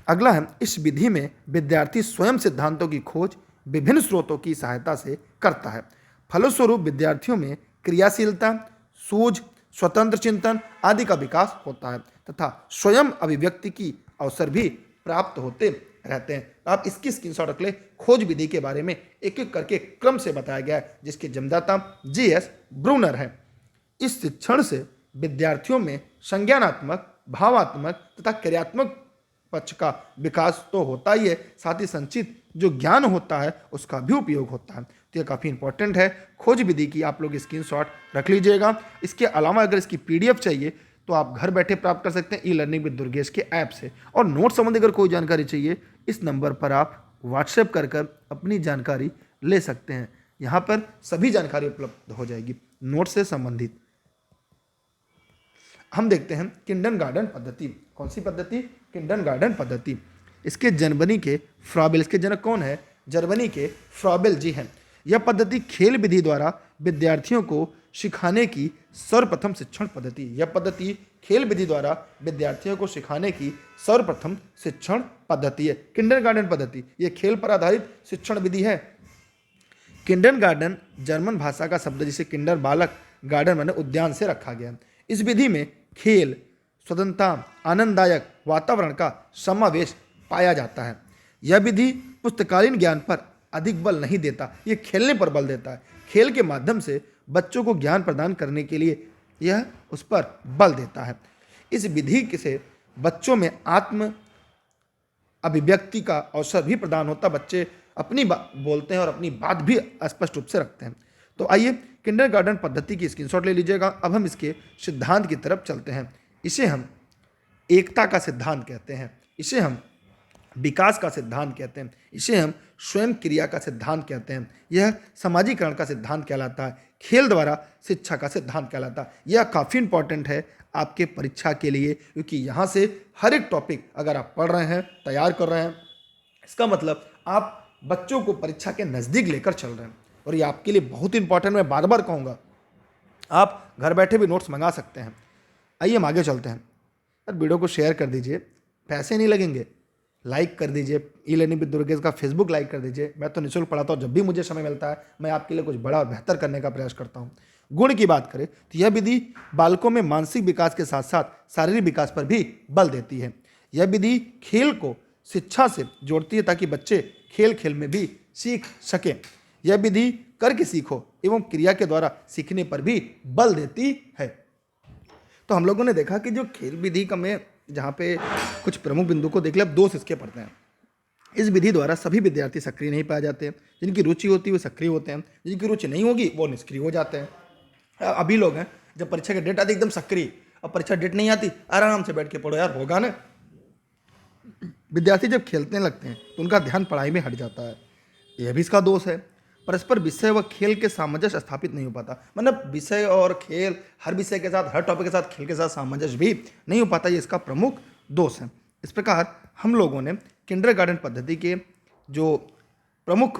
अगला है, इस विधि में विद्यार्थी स्वयं सिद्धांतों की खोज विभिन्न स्रोतों की सहायता से करता है। फलस्वरूप विद्यार्थियों में क्रियाशीलता, सूझ, स्वतंत्र चिंतन आदि का विकास होता है तथा स्वयं अभिव्यक्ति की अवसर भी प्राप्त होते रहते हैं। आप इसकी स्क्रीनशॉट रख लें। खोज विधि के बारे में एक एक करके क्रम से बताया गया है, जिसके जन्मदाता जीएस ब्रूनर है। इस शिक्षण से विद्यार्थियों में संज्ञानात्मक, भावात्मक तथा क्रियात्मक पक्ष का विकास तो होता ही है, साथ ही संचित जो ज्ञान होता है उसका भी उपयोग होता है। तो ये काफ़ी इंपॉर्टेंट है। खोज विधि की आप लोग स्क्रीनशॉट रख लीजिएगा। इसके अलावा अगर इसकी पीडीएफ चाहिए तो आप घर बैठे प्राप्त कर सकते हैं ई लर्निंग विद दुर्गेश के ऐप से। और नोट संबंधी अगर कोई जानकारी चाहिए, इस नंबर पर आप व्हाट्सएप कर अपनी जानकारी ले सकते हैं। यहाँ पर सभी जानकारी उपलब्ध हो जाएगी नोट से संबंधित। हम देखते हैं किंडरगार्टन पद्धति। कौन सी पद्धति? किंडरगार्टन पद्धति। इसके जर्मनी के फ्रॉबेल, इसके जनक कौन है? जर्मनी के फ्रॉबेल जी हैं। यह पद्धति खेल विधि द्वारा विद्यार्थियों को सिखाने की सर्वप्रथम शिक्षण पद्धति। यह पद्धति खेल विधि द्वारा विद्यार्थियों को सिखाने की सर्वप्रथम शिक्षण पद्धति है। किंडरगार्टन पद्धति यह खेल पर आधारित शिक्षण विधि है। किंडरगार्टन जर्मन भाषा का शब्द जिसे किंडर बालक, गार्डन माने उद्यान से रखा गया। इस विधि में खेल, स्वतंत्रता, आनंददायक वातावरण का समावेश पाया जाता है। यह विधि पुस्तकालीन ज्ञान पर अधिक बल नहीं देता, यह खेलने पर बल देता है। खेल के माध्यम से बच्चों को ज्ञान प्रदान करने के लिए यह उस पर बल देता है। इस विधि से बच्चों में आत्म अभिव्यक्ति का अवसर भी प्रदान होता है। बच्चे अपनी बात बोलते हैं और अपनी बात भी स्पष्ट रूप से रखते हैं। तो आइए किंडरगार्टन पद्धति की स्क्रीनशॉट ले लीजिएगा। अब हम इसके सिद्धांत की तरफ चलते हैं। इसे हम एकता का सिद्धांत कहते हैं, इसे हम विकास का सिद्धांत कहते हैं, इसे हम स्वयं क्रिया का सिद्धांत कहते हैं, यह समाजीकरण का सिद्धांत कहलाता है, खेल द्वारा शिक्षा का सिद्धांत कहलाता है। यह काफ़ी इंपॉर्टेंट है आपके परीक्षा के लिए, क्योंकि यहाँ से हर एक टॉपिक अगर आप पढ़ रहे हैं, तैयार कर रहे हैं, इसका मतलब आप बच्चों को परीक्षा के नज़दीक लेकर चल रहे हैं। और ये आपके लिए बहुत इंपॉर्टेंट, मैं बार बार कहूँगा, आप घर बैठे भी नोट्स मंगा सकते हैं। आइए हम आगे चलते हैं। सर वीडियो को शेयर कर दीजिए, पैसे नहीं लगेंगे, लाइक कर दीजिए, ई लर्निंग विद दुर्गेश का फेसबुक लाइक कर दीजिए। मैं तो निःशुल्क पढ़ाता हूँ, जब भी मुझे समय मिलता है मैं आपके लिए कुछ बड़ा और बेहतर करने का प्रयास करता हूँ। गुण की बात करें तो यह विधि बालकों में मानसिक विकास के साथ साथ शारीरिक विकास पर भी बल देती है। यह विधि खेल को शिक्षा से जोड़ती है ताकि बच्चे खेल खेल में भी सीख सकें। यह विधि करके सीखो एवं क्रिया के द्वारा सीखने पर भी बल देती है। तो हम लोगों ने देखा कि जो खेल विधि का में जहाँ पे कुछ प्रमुख बिंदु को देख लिया, अब 2 इसके पढ़ते हैं। इस विधि द्वारा सभी विद्यार्थी सक्रिय नहीं पाए जाते हैं, जिनकी रुचि होती है वो सक्रिय होते हैं, जिनकी रुचि नहीं होगी वो निष्क्रिय हो जाते हैं। अभी लोग हैं जब परीक्षा की डेट आती एकदम सक्रिय, अब परीक्षा डेट नहीं आती आराम से बैठ के पढ़ो यार, होगा ना। विद्यार्थी जब खेलने लगते हैं तो उनका ध्यान पढ़ाई में हट जाता है, यह भी इसका दोष है। परस्पर विषय व खेल के सामंजस्य स्थापित नहीं हो पाता, मतलब विषय और खेल, हर विषय के साथ, हर टॉपिक के साथ, खेल के साथ सामंजस्य भी नहीं हो पाता, ये इसका प्रमुख दोष है। इस प्रकार हम लोगों ने किंडरगार्टन पद्धति के जो प्रमुख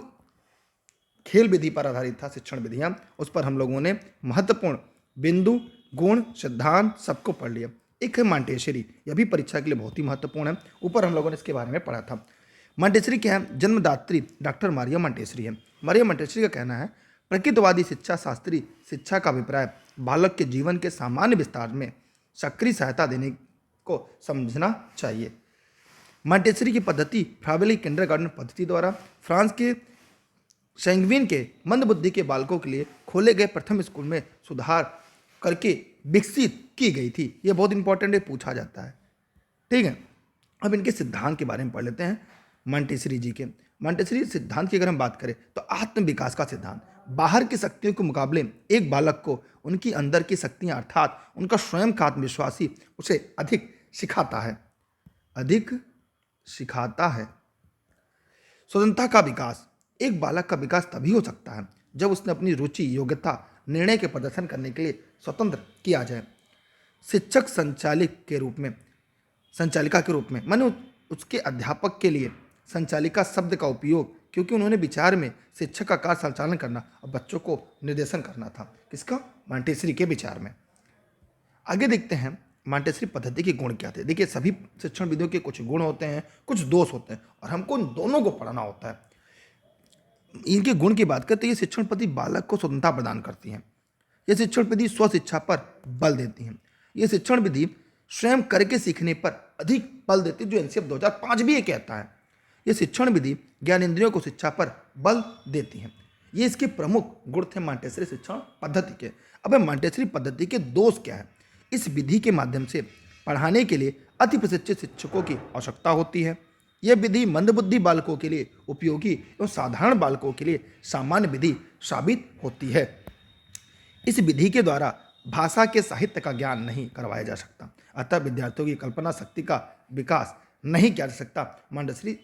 खेल विधि पर आधारित था शिक्षण विधियाँ, उस पर हम लोगों ने महत्वपूर्ण बिंदु, गुण, सिद्धांत सबको पढ़ लिया। एक है मॉन्टेसरी, यह भी परीक्षा के लिए बहुत ही महत्वपूर्ण है, ऊपर हम लोगों ने इसके बारे में पढ़ा था। मॉन्टेसरी क्या है? जन्मदात्री डॉक्टर मारिया मॉन्टेसरी है। मारिया मॉन्टेसरी का कहना है, प्रकृतिवादी शिक्षा शास्त्री शिक्षा का अभिप्राय बालक के जीवन के सामान्य विस्तार में सक्रिय सहायता देने को समझना चाहिए। मॉन्टेसरी की पद्धति फ्रावेली किंडरगार्टन पद्धति द्वारा फ्रांस के सेंगविन के मंदबुद्धि के बालकों के लिए खोले गए प्रथम स्कूल में सुधार करके विकसित की गई थी। यह बहुत इंपॉर्टेंट है, पूछा जाता है। ठीक है, अब इनके सिद्धांत के बारे में पढ़ लेते हैं मॉन्टेसरी जी के। मॉन्टेसरी सिद्धांत की अगर हम बात करें तो आत्म विकास का सिद्धांत बाहर की शक्तियों के मुकाबले एक बालक को उनकी अंदर की शक्तियाँ अर्थात उनका स्वयं का आत्मविश्वासी उसे अधिक सिखाता है, अधिक सिखाता है। स्वतंत्रता का विकास, एक बालक का विकास तभी हो सकता है जब उसने अपनी रुचि, योग्यता, निर्णय के प्रदर्शन करने के लिए स्वतंत्र किया जाए। शिक्षक संचालिका के रूप में माने उसके अध्यापक के लिए संचालिका शब्द का उपयोग, क्योंकि उन्होंने विचार में शिक्षक का कार्य संचालन करना और बच्चों को निर्देशन करना था। किसका? मॉन्टेसरी के विचार में। आगे देखते हैं मॉन्टेसरी पद्धति के गुण क्या थे। देखिए, सभी शिक्षण विधियों के कुछ गुण होते हैं, कुछ दोष होते हैं, और हमको इन दोनों को पढ़ना होता है। इनके गुण की बात करते हैं, ये शिक्षण पद्धति बालक को स्वतंत्रता प्रदान करती हैं। ये शिक्षण विधि स्वशिक्षा पर बल देती हैं। ये शिक्षण विधि स्वयं करके सीखने पर अधिक बल देती है, जो एनसीएफ 2005 भी ये कहता है। ये शिक्षण विधि ज्ञानेंद्रियों को शिक्षा पर बल देती है। ये इसके प्रमुख गुण थे मॉन्टेसरी शिक्षण पद्धति के। अब मॉन्टेसरी पद्धति के दोष क्या है? इस विधि के माध्यम से पढ़ाने के लिए अति प्रशिक्षित शिक्षकों की आवश्यकता होती है। यह विधि मंदबुद्धि बालकों के लिए उपयोगी एवं साधारण बालकों के लिए सामान्य विधि साबित होती है। इस विधि के द्वारा भाषा के साहित्य का ज्ञान नहीं करवाया जा सकता, अतः विद्यार्थियों की कल्पना शक्ति का विकास नहीं किया जा सकता। मॉन्टेसरी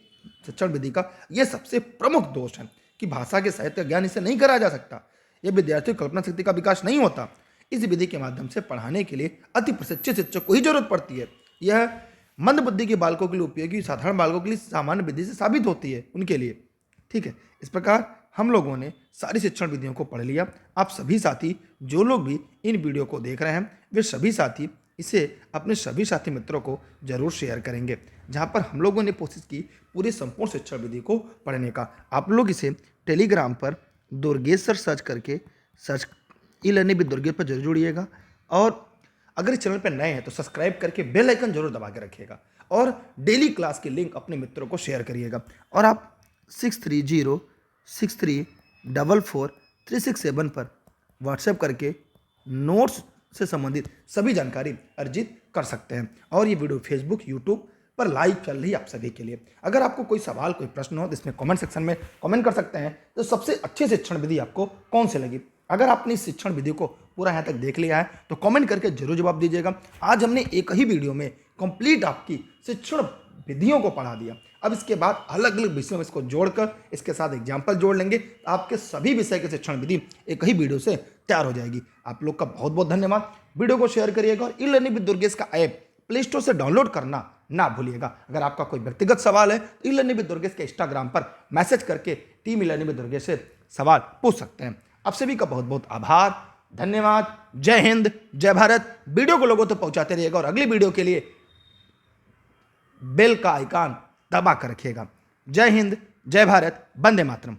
शिक्षण विधि का यह सबसे प्रमुख दोष है कि भाषा के साहित्य का ज्ञान इसे नहीं कराया जा सकता। यह विद्यार्थियों की कल्पना शक्ति का विकास नहीं होता। इस विधि के माध्यम से पढ़ाने के लिए अति प्रशिक्षित शिक्षक को ही जरूरत पड़ती है। यह मंदबुद्धि के बालकों के लिए उपयोगी, साधारण बालकों के लिए सामान्य विधि से साबित होती है उनके लिए। ठीक है, इस प्रकार हम लोगों ने सारी शिक्षण विधियों को पढ़ लिया। आप सभी साथी जो लोग भी इन वीडियो को देख रहे हैं, वे सभी साथी इसे अपने सभी साथी मित्रों को जरूर शेयर करेंगे, जहाँ पर हम लोगों ने कोशिश की पूरी संपूर्ण शिक्षण विधि को पढ़ने का। आप लोग इसे टेलीग्राम पर दुर्गेश सर सर्च करके ई लर्निंग विद दुर्गेश पर जरूर जुड़िएगा, और अगर इस चैनल पर नए हैं तो सब्सक्राइब करके बेल आइकन जरूर दबा के रखिएगा, और डेली क्लास की लिंक अपने मित्रों को शेयर करिएगा। और आप 6306344367 पर व्हाट्सएप करके नोट्स से संबंधित सभी जानकारी अर्जित कर सकते हैं। और ये वीडियो फेसबुक, यूट्यूब पर लाइव चल रही है आप सभी के लिए। अगर आपको कोई सवाल, कोई प्रश्न हो तो इसमें कमेंट सेक्शन में कमेंट कर सकते हैं। तो सबसे अच्छे शिक्षण विधि आपको कौन सी लगी अगर आपने इस शिक्षण विधि को पूरा यहाँ तक देख लिया है तो कमेंट करके जरूर जवाब दीजिएगा। आज हमने एक ही वीडियो में कंप्लीट आपकी शिक्षण विधियों को पढ़ा दिया। अब इसके बाद अलग अलग विषयों में इसको जोड़कर इसके साथ एग्जाम्पल जोड़ लेंगे तो आपके सभी विषय के शिक्षण विधि एक ही वीडियो से तैयार हो जाएगी। आप लोग का बहुत बहुत धन्यवाद। वीडियो को शेयर करिएगा और ई लर्निंग विद दुर्गेश का ऐप प्ले स्टोर से डाउनलोड करना ना भूलिएगा। अगर आपका कोई व्यक्तिगत सवाल है तो ई लर्निंग विद दुर्गेश के इंस्टाग्राम पर मैसेज करके team e learning with Durgesh से सवाल पूछ सकते हैं। आप सभी का बहुत बहुत आभार, धन्यवाद। जय हिंद, जय भारत। वीडियो को लोगों तक पहुंचाते रहिएगा और अगली वीडियो के लिए बेल का आइकन दबा कर रखिएगा। जय हिंद, जय भारत, वंदे मातरम।